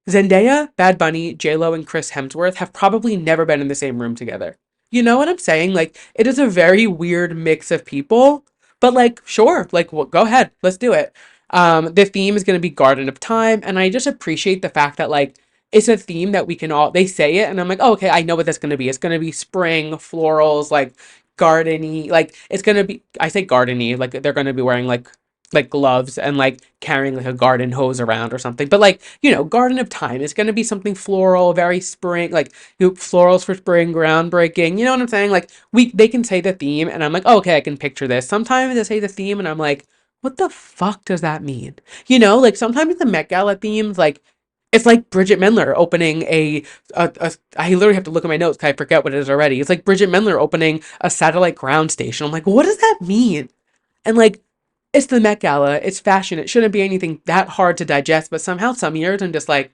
Zendaya, Bad Bunny, J-Lo, and Chris Hemsworth have probably never been in the same room together. You know what I'm saying? Like, it is a very weird mix of people, but like, sure, like, well, go ahead, let's do it. The theme is going to be Garden of Time, and I just appreciate the fact that like it's a theme that we can all, they say it, and I'm like, oh, okay, I know what that's going to be. It's going to be spring, florals, like gardeny, like it's going to be, I say gardeny, like they're going to be wearing like gloves and like carrying like a garden hose around or something. But like, you know, Garden of Time is going to be something floral, very spring, like, you know, florals for spring, groundbreaking. You know what I'm saying? Like, they can say the theme and I'm like, oh, okay, I can picture this. Sometimes they say the theme and I'm like, what the fuck does that mean? You know, like sometimes the Met Gala themes, like, it's like Bridgit Mendler opening I literally have to look at my notes because I forget what it is already. It's like Bridgit Mendler opening a satellite ground station. I'm like, what does that mean? And like, it's the Met Gala. It's fashion. It shouldn't be anything that hard to digest. But somehow, some years, I'm just like,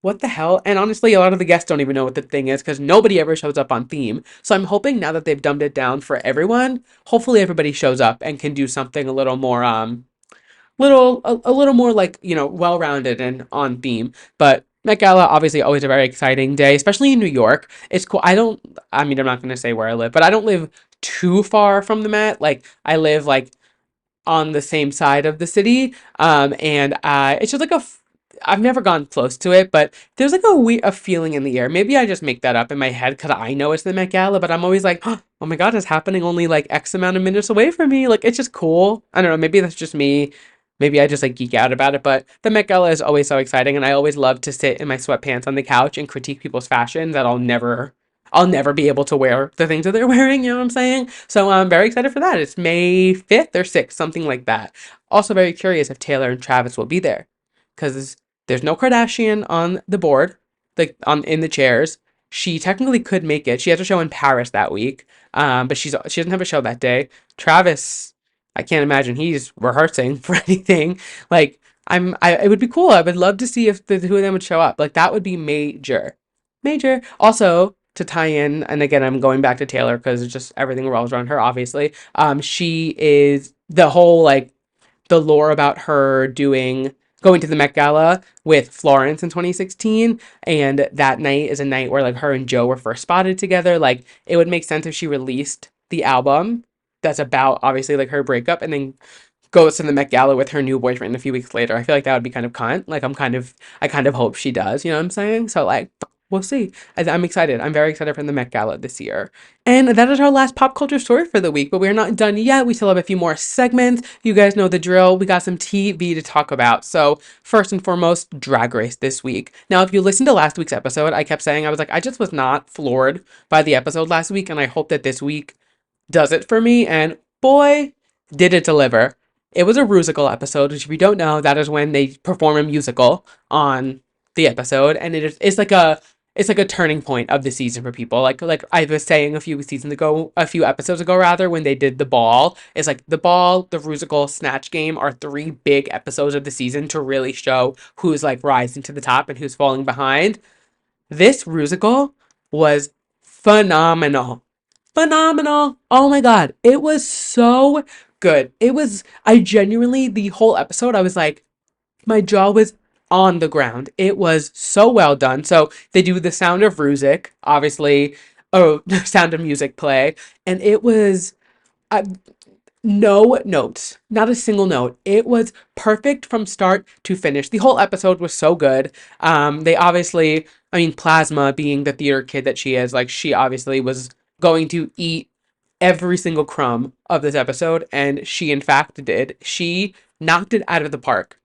what the hell? And honestly, a lot of the guests don't even know what the thing is because nobody ever shows up on theme. So I'm hoping now that they've dumbed it down for everyone, hopefully everybody shows up and can do something a little more, a little more like, you know, well-rounded and on theme. But Met Gala, obviously, always a very exciting day, especially in New York. It's cool. I mean, I'm not going to say where I live, but I don't live too far from the Met. Like, I live like on the same side of the city. And it's just like I've never gone close to it, but there's like a feeling in the air. Maybe I just make that up in my head because I know it's the Met Gala, but I'm always like, oh my God, it's happening only like X amount of minutes away from me. Like, it's just cool. I don't know. Maybe that's just me. Maybe I just like geek out about it, but the Met Gala is always so exciting, and I always love to sit in my sweatpants on the couch and critique people's fashion that I'll never be able to wear the things that they're wearing, you know what I'm saying? So I'm very excited for that. It's May 5th or 6th, something like that. Also very curious if Taylor and Travis will be there because there's no Kardashian on the board. like on in the chairs. She technically could make it. She has a show in Paris that week, but she doesn't have a show that day. Travis, I can't imagine he's rehearsing for anything. Like it would be cool. I would love to see if the two of them would show up. Like that would be major, major. Also, to tie in, and again, I'm going back to Taylor because it's just everything revolves around her. Obviously, she is the whole like the lore about her doing going to the Met Gala with Florence in 2016, and that night is a night where like her and Joe were first spotted together. Like it would make sense if she released the album that's about obviously like her breakup and then goes to the Met Gala with her new boyfriend a few weeks later. I feel like that would be kind of cunt. Like I kind of hope she does, you know what I'm saying? So like we'll see. I'm excited. I'm very excited for the Met Gala this year. And that is our last pop culture story for the week, but we're not done yet. We still have a few more segments. You guys know the drill. We got some TV to talk about. So first and foremost, Drag Race this week. Now, if you listened to last week's episode, I kept saying, I was like, I just was not floored by the episode last week, and I hope that this week does it for me, and boy, did it deliver. It was a Rusical episode, which if you don't know, that is when they perform a musical on the episode, and it's like a turning point of the season for people. Like I was saying a few episodes ago rather, when they did the ball. It's like the ball, the Rusical, Snatch Game are three big episodes of the season to really show who's like rising to the top and who's falling behind. This Rusical was phenomenal. Phenomenal. Oh my God. It was so good. I genuinely, the whole episode, I was like, my jaw was on the ground. It was so well done. So they do the sound of Rusic, obviously, oh, sound of music play. And it was, uh, no notes, not a single note. It was perfect from start to finish. The whole episode was so good. They obviously, I mean, Plasma being the theater kid that she is, like, she obviously was going to eat every single crumb of this episode, and she, in fact, did. She knocked it out of the park.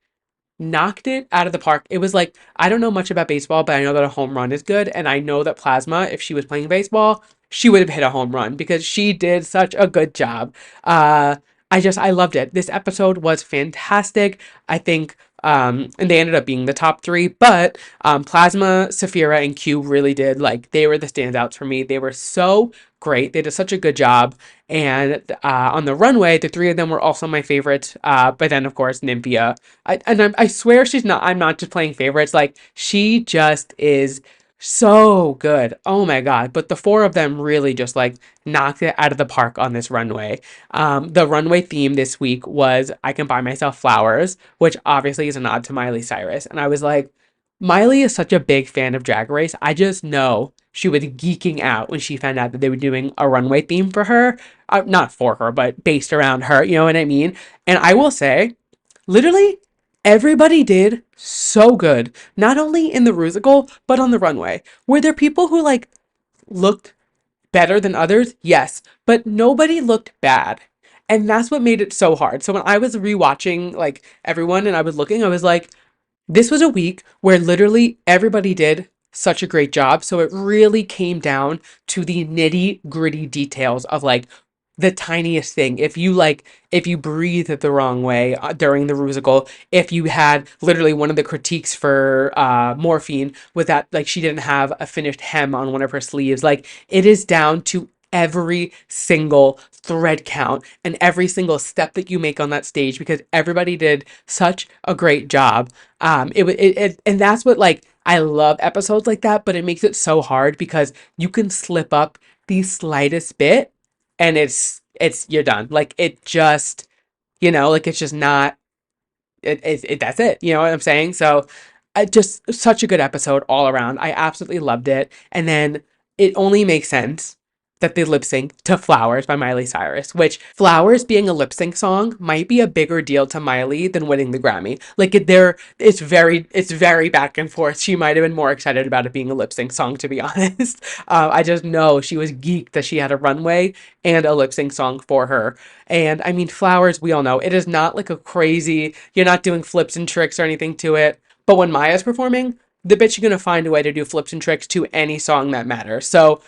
Knocked it out of the park. It was like, I don't know much about baseball, but I know that a home run is good. And I know that Plasma, if she was playing baseball, she would have hit a home run because she did such a good job. Uh, I loved it. This episode was fantastic. I think, and they ended up being the top three, but Plasma, Saphira, and Q really did, like, they were the standouts for me. They were so great. They did such a good job. And on the runway, the three of them were also my favorites. But then, of course, Nymphia. I swear she's not, I'm not just playing favorites. Like, she just is so good. Oh my God. But the four of them really just like knocked it out of the park on this runway. The runway theme this week was I Can Buy Myself Flowers, which obviously is a nod to Miley Cyrus. And I was like, Miley is such a big fan of Drag Race. I just know she was geeking out when she found out that they were doing a runway theme for her. Not for her, but based around her. You know what I mean? And I will say, literally, everybody did so good. Not only in the Rusical, but on the runway. Were there people who like looked better than others? Yes, but nobody looked bad. And that's what made it so hard. So when I was rewatching like everyone and I was looking, I was like, this was a week where literally everybody did such a great job. So it really came down to the nitty gritty details of like the tiniest thing. If you breathed the wrong way during the Rusical, if you had literally one of the critiques for Morphine was that like she didn't have a finished hem on one of her sleeves. Like it is down to every single thread count and every single step that you make on that stage because everybody did such a great job. And that's what like I love episodes like that, but it makes it so hard because you can slip up the slightest bit and it's you're done. Like it just, like it's just not that's it. You know what I'm saying? So just such a good episode all around. I absolutely loved it. And then it only makes sense that they lip sync to Flowers by Miley Cyrus, which Flowers being a lip sync song might be a bigger deal to Miley than winning the Grammy. Like it's very back and forth. She might have been more excited about it being a lip sync song, to be honest. I just know she was geeked that she had a runway and a lip sync song for her. And I mean, Flowers, we all know it is not like a crazy, you're not doing flips and tricks or anything to it. But when Maya's performing, the bitch is gonna find a way to do flips and tricks to any song that matters. So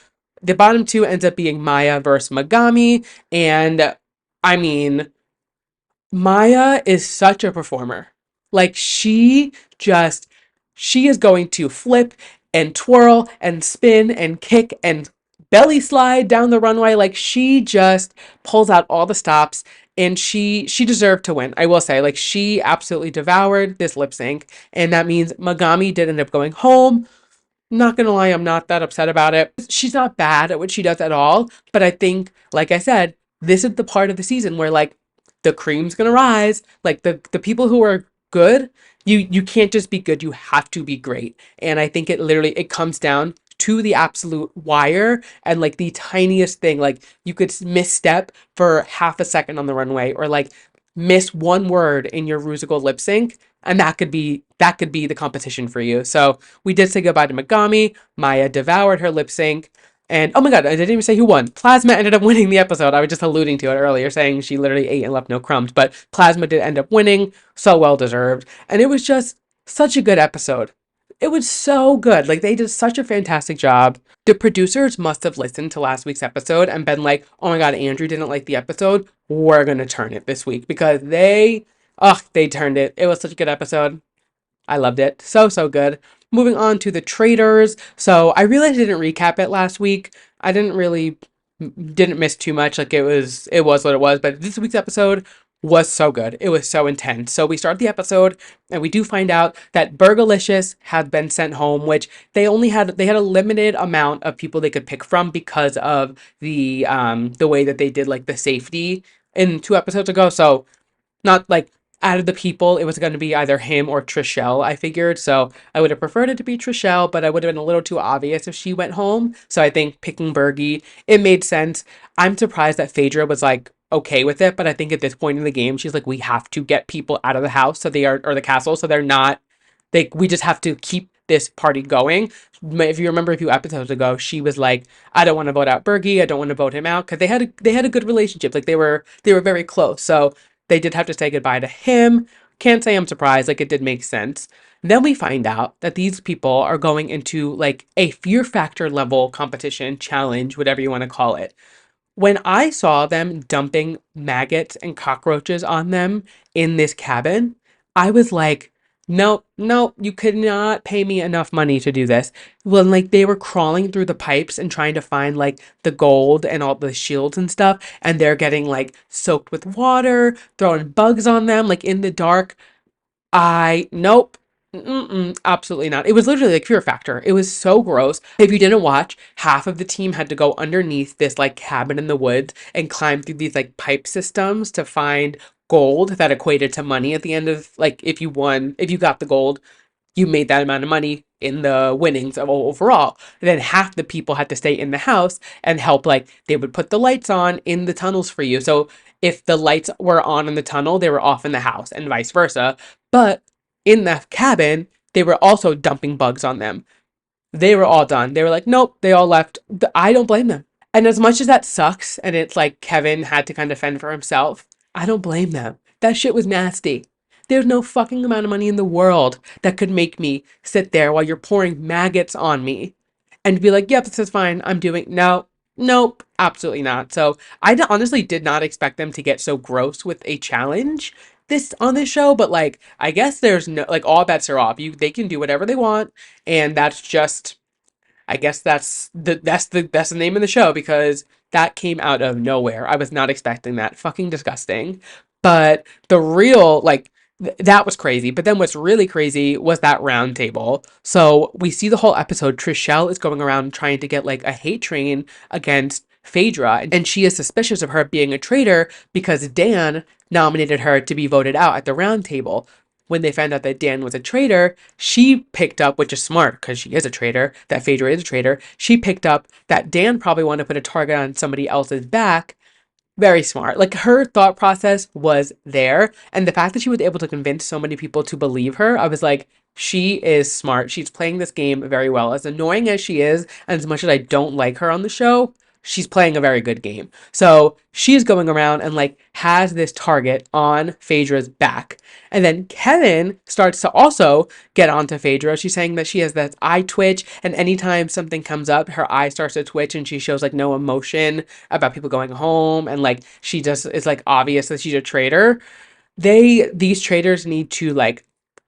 the bottom two ends up being Maya versus Megami. And I mean, Maya is such a performer. Like she is going to flip and twirl and spin and kick and belly slide down the runway. Like she just pulls out all the stops, and she deserved to win. I will say, like, she absolutely devoured this lip sync, and that means Megami did end up going home. Not gonna lie, I'm not that upset about it. She's not bad at what she does at all, but I think, like I said, this is the part of the season where like the cream's gonna rise. Like the people who are good, you can't just be good, you have to be great. And I think it comes down to the absolute wire and like the tiniest thing. Like you could misstep for half a second on the runway, or like miss one word in your Rusical lip sync, and that could be the competition for you. So we did say goodbye to Megami. Maya devoured her lip sync. And oh my god, I didn't even say who won. Plasma ended up winning the episode. I was just alluding to it earlier, saying she literally ate and left no crumbs. But Plasma did end up winning, so well deserved. And it was just such a good episode. It was so good. Like, they did such a fantastic job. The producers must have listened to last week's episode and been like, oh my god, Andrew didn't like the episode. We're gonna turn it this week, because they turned it. It was such a good episode. I loved it. So, so good. Moving on to the Traitors. So I realized I didn't recap it last week. I didn't miss too much. Like, it was what it was. But this week's episode was so good. It was so intense. So we start the episode and we do find out that Burgalicious had been sent home, which they had a limited amount of people they could pick from because of the way that they did like the safety in 2 episodes ago. So not like, out of the people, it was going to be either him or Trishelle, I figured. So I would have preferred it to be Trishelle, but I would have been a little too obvious if she went home. So I think picking Bergie, it made sense. I'm surprised that Phaedra was like okay with it, but I think at this point in the game, she's like, we have to get people out of the house so they are, or the castle, so they're not, we just have to keep this party going. If you remember a few episodes ago, she was like, I don't want to vote out Bergie, I don't want to vote him out, because they had a good relationship. Like, they were very close. So they did have to say goodbye to him. Can't say I'm surprised, like, it did make sense. Then we find out that these people are going into like a Fear Factor level competition, challenge, whatever you want to call it. When I saw them dumping maggots and cockroaches on them in this cabin, I was like, no, no, you could not pay me enough money to do this. When like they were crawling through the pipes and trying to find like the gold and all the shields and stuff, and they're getting like soaked with water, throwing bugs on them, like in the dark. Nope. Absolutely not. It was literally like Fear Factor. It was so gross. If you didn't watch, half of the team had to go underneath this like cabin in the woods and climb through these like pipe systems to find gold that equated to money at the end of, like, if you got the gold, you made that amount of money in the winnings of overall. And then half the people had to stay in the house and help, like they would put the lights on in the tunnels for you. So if the lights were on in the tunnel, they were off in the house, and vice versa. But in the cabin, they were also dumping bugs on them. They were all done. They were like, nope, they all left. I don't blame them. And as much as that sucks, and it's like Kevin had to kind of fend for himself, I don't blame them. That shit was nasty. There's no fucking amount of money in the world that could make me sit there while you're pouring maggots on me and be like, yep, this is fine. I'm doing, no, nope, absolutely not. So honestly did not expect them to get so gross with a challenge on this show, but like, I guess there's no, like, all bets are off. They can do whatever they want, and that's just, I guess that's the name of the show, because that came out of nowhere. I was not expecting that. Fucking disgusting. But the real, like, that was crazy. But then what's really crazy was that round table. So we see the whole episode. Trishelle is going around trying to get like a hate train against Phaedra, and she is suspicious of her being a traitor because Dan nominated her to be voted out at the round table. When they found out that Dan was a traitor, she picked up, which is smart because she is a traitor, that Phaedra is a traitor. She picked up that Dan probably wanted to put a target on somebody else's back. Very smart. Like, her thought process was there. And the fact that she was able to convince so many people to believe her, I was like, she is smart. She's playing this game very well. As annoying as she is, and as much as I don't like her on the show, she's playing a very good game. So she's going around and like has this target on Phaedra's back. And then Kevin starts to also get onto Phaedra. She's saying that she has that eye twitch, and anytime something comes up, her eye starts to twitch and she shows like no emotion about people going home, and like it's like obvious that she's a traitor. These traitors need to like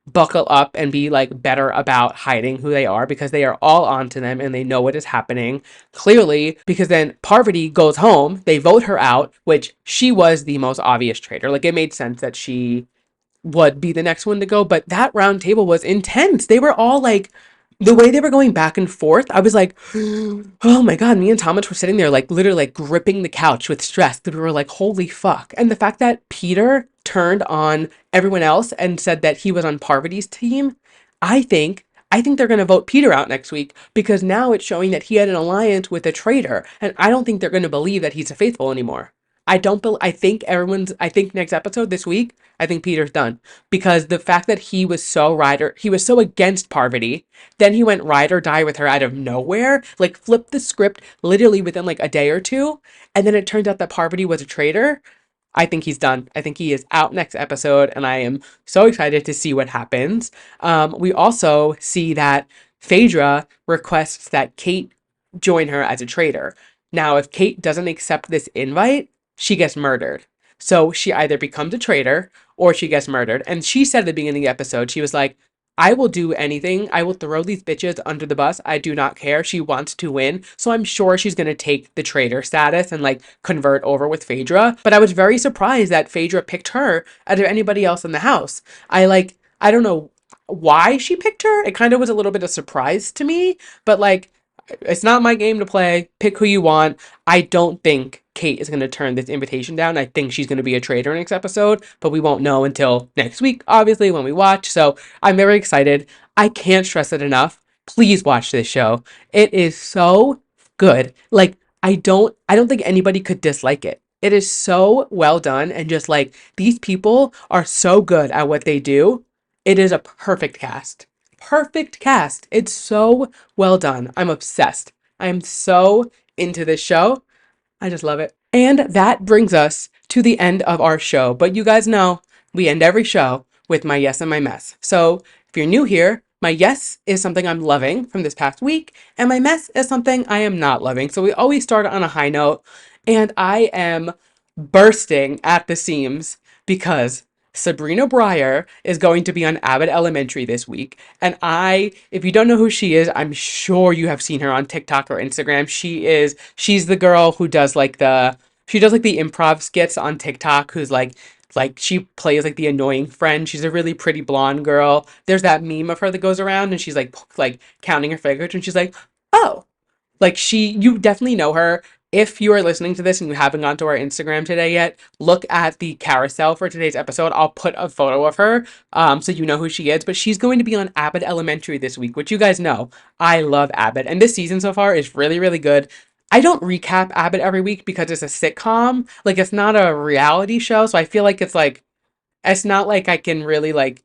buckle up and be like better about hiding who they are, because they are all onto them and they know what is happening clearly. Because then Parvati goes home, they vote her out, which she was the most obvious traitor. Like, it made sense that she would be the next one to go, but that round table was intense. They were all like, the way they were going back and forth, I was like, oh my God, me and Thomas were sitting there like literally like gripping the couch with stress, because we were like, holy fuck. And the fact that Peter turned on everyone else and said that he was on Parvati's team, I think I think they're going to vote Peter out next week, because now it's showing that he had an alliance with a traitor, and I don't think they're going to believe that he's a faithful anymore. I think next episode this week, I think Peter's done, because the fact that he was so against Parvati, then he went ride or die with her out of nowhere, like flipped the script literally within like a day or two, and then it turned out that Parvati was a traitor. I think he's done. I think he is out next episode, and I am so excited to see what happens. We also see that Phaedra requests that Kate join her as a traitor. Now, if Kate doesn't accept this invite, she gets murdered. So she either becomes a traitor or she gets murdered. And she said at the beginning of the episode, she was like, I will do anything. I will throw these bitches under the bus. I do not care. She wants to win. So I'm sure she's going to take the traitor status and like convert over with Phaedra. But I was very surprised that Phaedra picked her out of anybody else in the house. I don't know why she picked her. It kind of was a little bit of surprise to me, but like, it's not my game to play. Pick who you want. I don't think Kate is going to turn this invitation down. I think she's going to be a traitor next episode, but we won't know until next week, obviously, when we watch. So I'm very excited. I can't stress it enough. Please watch this show. It is so good. Like, I don't think anybody could dislike it. It is so well done, and just like, these people are so good at what they do. It is a perfect cast. Perfect cast. It's so well done. I'm obsessed. I am so into this show. I just love it. And that brings us to the end of our show. But you guys know we end every show with my yes and my mess. So if you're new here, my yes is something I'm loving from this past week, and my mess is something I am not loving. So we always start on a high note, and I am bursting at the seams because Sabrina Breyer is going to be on Abbott Elementary this week. And if you don't know who she is, I'm sure you have seen her on TikTok or Instagram. She's the girl who she does like the improv skits on TikTok, who's like she plays like the annoying friend. She's a really pretty blonde girl. There's that meme of her that goes around, and she's like counting her fingers, and she's like, oh, like, you definitely know her. If you are listening to this and you haven't gone to our Instagram today yet, look at the carousel for today's episode. I'll put a photo of her, so you know who she is. But she's going to be on Abbott Elementary this week, which you guys know. I love Abbott, and this season so far is really, really good. I don't recap Abbott every week because it's a sitcom. Like, it's not a reality show, so I feel like it's not like I can really like,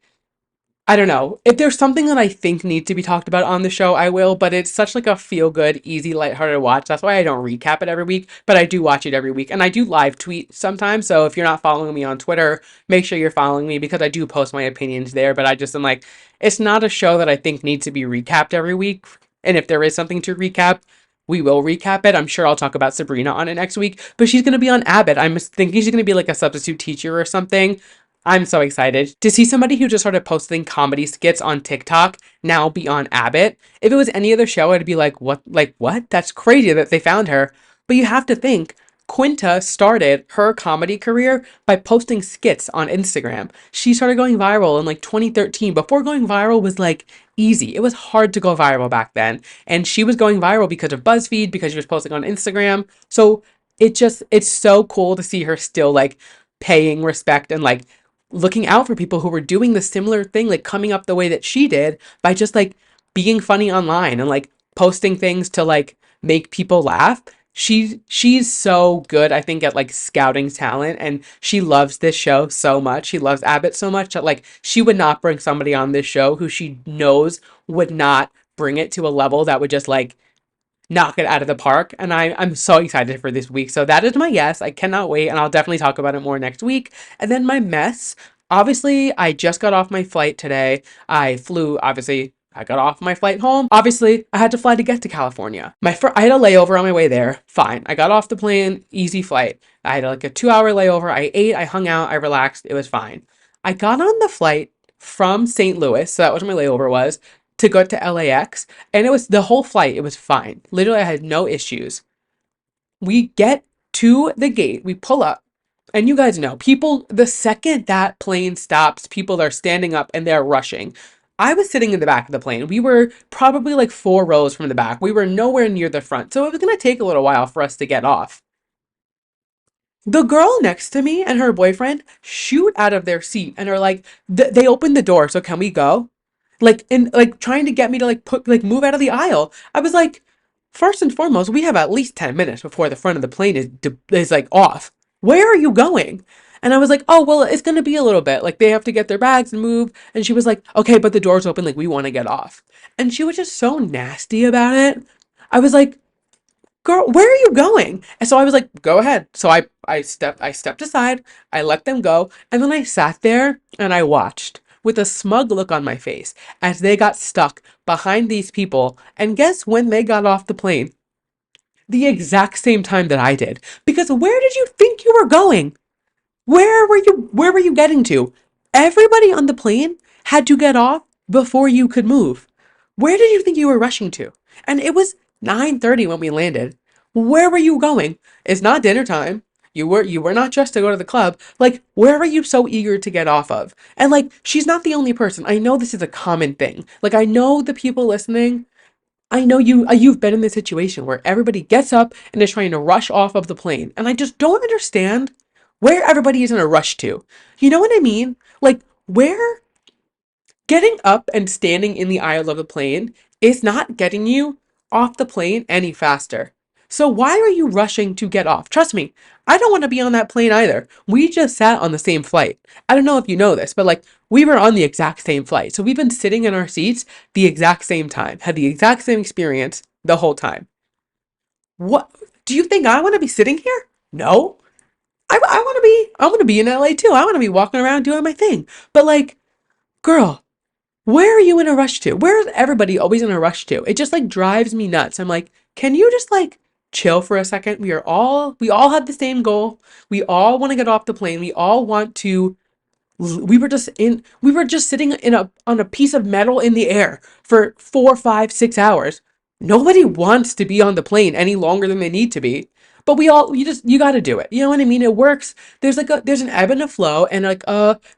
I don't know. If there's something that I think needs to be talked about on the show, I will, but it's such like a feel-good, easy, lighthearted watch. That's why I don't recap it every week, but I do watch it every week. And I do live tweet sometimes, so if you're not following me on Twitter, make sure you're following me, because I do post my opinions there, but I just am like, it's not a show that I think needs to be recapped every week. And if there is something to recap, we will recap it. I'm sure I'll talk about Sabrina on it next week, but she's going to be on Abbott. I'm thinking she's going to be like a substitute teacher or something. I'm so excited to see somebody who just started posting comedy skits on TikTok now be on Abbott. If it was any other show, I'd be like, what? Like, what? That's crazy that they found her. But you have to think, Quinta started her comedy career by posting skits on Instagram. She started going viral in like 2013. Before going viral was like easy. It was hard to go viral back then. And she was going viral because of BuzzFeed, because she was posting on Instagram. So it's so cool to see her still like paying respect and like looking out for people who were doing the similar thing, like coming up the way that she did by just like being funny online and like posting things to like make people laugh. She's so good, I think, at like scouting talent, and she loves this show so much. She loves Abbott so much that like she would not bring somebody on this show who she knows would not bring it to a level that would just like knock it out of the park. And I'm so excited for this week. So that is my yes. I cannot wait. And I'll definitely talk about it more next week. And then my mess. Obviously, I just got off my flight today. I got off my flight home. Obviously, I had to fly to get to California. I had a layover on my way there. Fine. I got off the plane, easy flight. I had like a 2-hour layover. I ate, I hung out, I relaxed. It was fine. I got on the flight from St. Louis, so that was where my layover was, to go to LAX. And it was the whole flight, it was fine. Literally, I had no issues. We get to the gate, we pull up, and you guys know, people, the second that plane stops, people are standing up and they're rushing. I was sitting in the back of the plane. We were probably like 4 rows from the back. We were nowhere near the front. So it was going to take a little while for us to get off. The girl next to me and her boyfriend shoot out of their seat and are like, they opened the door, so can we go? Like, in like trying to get me to like put like move out of the aisle. I was like, first and foremost, we have at least 10 minutes before the front of the plane is like off. Where are you going? And I was like, oh well, it's gonna be a little bit. Like they have to get their bags and move. And she was like, okay, but the door's open. Like we want to get off. And she was just so nasty about it. I was like, girl, where are you going? And so I was like, go ahead. So I stepped aside, I let them go, and then I sat there and I watched with a smug look on my face as they got stuck behind these people. And guess when they got off the plane? The exact same time that I did. Because where did you think you were going? Where were you getting to? Everybody on the plane had to get off before you could move. Where did you think you were rushing to? And it was 9:30 when we landed. Where were you going? It's not dinner time. You were not just to go to the club. Like, where are you so eager to get off of? And like, she's not the only person. I know this is a common thing. Like, I know the people listening, I know you've been in this situation where everybody gets up and is trying to rush off of the plane. And I just don't understand where everybody is in a rush to. You know what I mean? Like where getting up and standing in the aisle of the plane is not getting you off the plane any faster. So why are you rushing to get off? Trust me, I don't want to be on that plane either. We just sat on the same flight. I don't know if you know this, but like we were on the exact same flight. So we've been sitting in our seats the exact same time, had the exact same experience the whole time. What do you think I want to be sitting here? No. I want to be in LA too. I want to be walking around doing my thing. But like, girl, where are you in a rush to? Where is everybody always in a rush to? It just like drives me nuts. I'm like, can you just like chill for a second? We all have the same goal. We all want to get off the plane. We all want to we were just sitting in a on a piece of metal in the air for 4, 5, 6 hours. Nobody wants to be on the plane any longer than they need to be. But you got to do it. You know what I mean? It works. There's an ebb and a flow, and like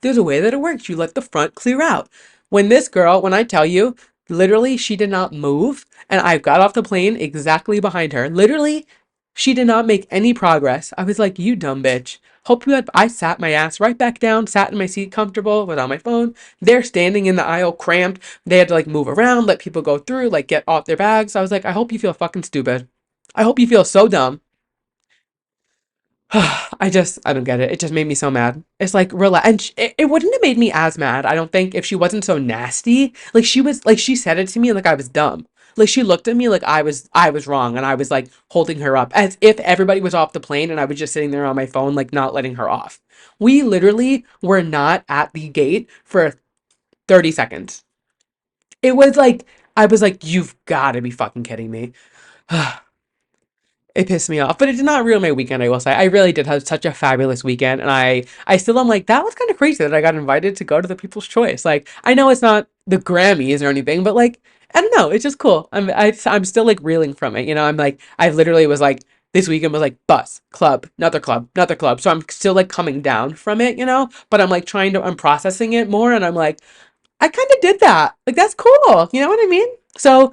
there's a way that it works. You let the front clear out. When I tell you, literally she did not move, and I got off the plane exactly behind her. Literally, she did not make any progress. I was like, you dumb bitch. Hope you had. I sat my ass right back down, sat in my seat comfortable, was on my phone. They're standing in the aisle cramped. They had to like move around, let people go through, like get off their bags. I was like, I hope you feel fucking stupid. I hope you feel so dumb. I don't get it. It just made me so mad. It's like, relax. And it wouldn't have made me as mad, I don't think, if she wasn't so nasty. Like, she said it to me like I was dumb. Like, she looked at me like I was wrong, and I was like holding her up as if everybody was off the plane and I was just sitting there on my phone, like not letting her off. We literally were not at the gate for 30 seconds. It was like, I was like, you've got to be fucking kidding me. It pissed me off, but it did not ruin my weekend, I will say. I really did have such a fabulous weekend, and I still am like, that was kind of crazy that I got invited to go to the People's Choice. Like, I know it's not the Grammys or anything, but like, I don't know, it's just cool. I'm still like reeling from it, you know. I'm like, I literally was like, this weekend was like bus, club, another club, another club. So I'm still like coming down from it, you know. But I'm processing it more, and I'm like, I kind of did that. Like, that's cool. You know what I mean? So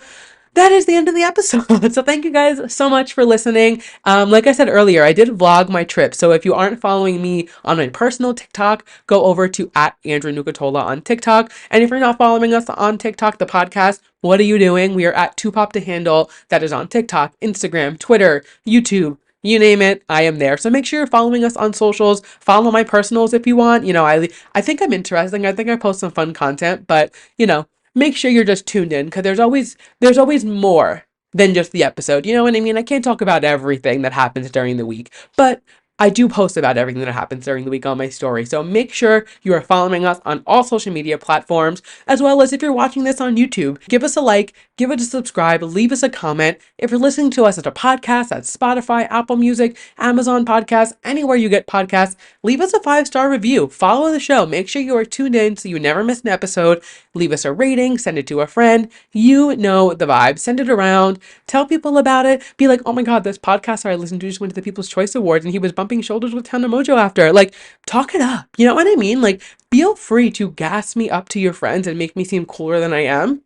that is the end of the episode. So thank you guys so much for listening. Like I said earlier, I did vlog my trip. So if you aren't following me on my personal TikTok, go over to at Andrew Nucatola on TikTok. And if you're not following us on TikTok, the podcast, what are you doing? We are at Two Pop to Handle. That is on TikTok, Instagram, Twitter, YouTube. You name it, I am there. So make sure you're following us on socials. Follow my personals if you want. You know, I think I'm interesting. I think I post some fun content, but you know, make sure you're just tuned in because there's always more than just the episode. You know what I mean? I can't talk about everything that happens during the week, but I do post about everything that happens during the week on my story. So make sure you are following us on all social media platforms, as well as if you're watching this on YouTube, give us a like, give it a subscribe, leave us a comment. If you're listening to us as a podcast at Spotify, Apple Music, Amazon Podcasts, anywhere you get podcasts, leave us a 5-star review. Follow the show. Make sure you are tuned in so you never miss an episode. Leave us a rating, send it to a friend. You know the vibe. Send it around. Tell people about it. Be like, oh my God, this podcast I listened to just went to the People's Choice Awards and he was bumping shoulders with Tana Mojo after. Like, talk it up. You know what I mean? Like, feel free to gas me up to your friends and make me seem cooler than I am.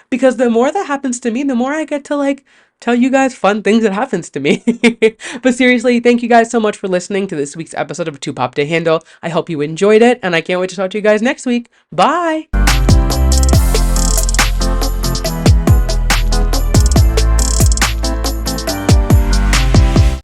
Because the more that happens to me, the more I get to like tell you guys fun things that happens to me. But seriously, thank you guys so much for listening to this week's episode of Too Pop to Handle. I hope you enjoyed it, and I can't wait to talk to you guys next week. Bye!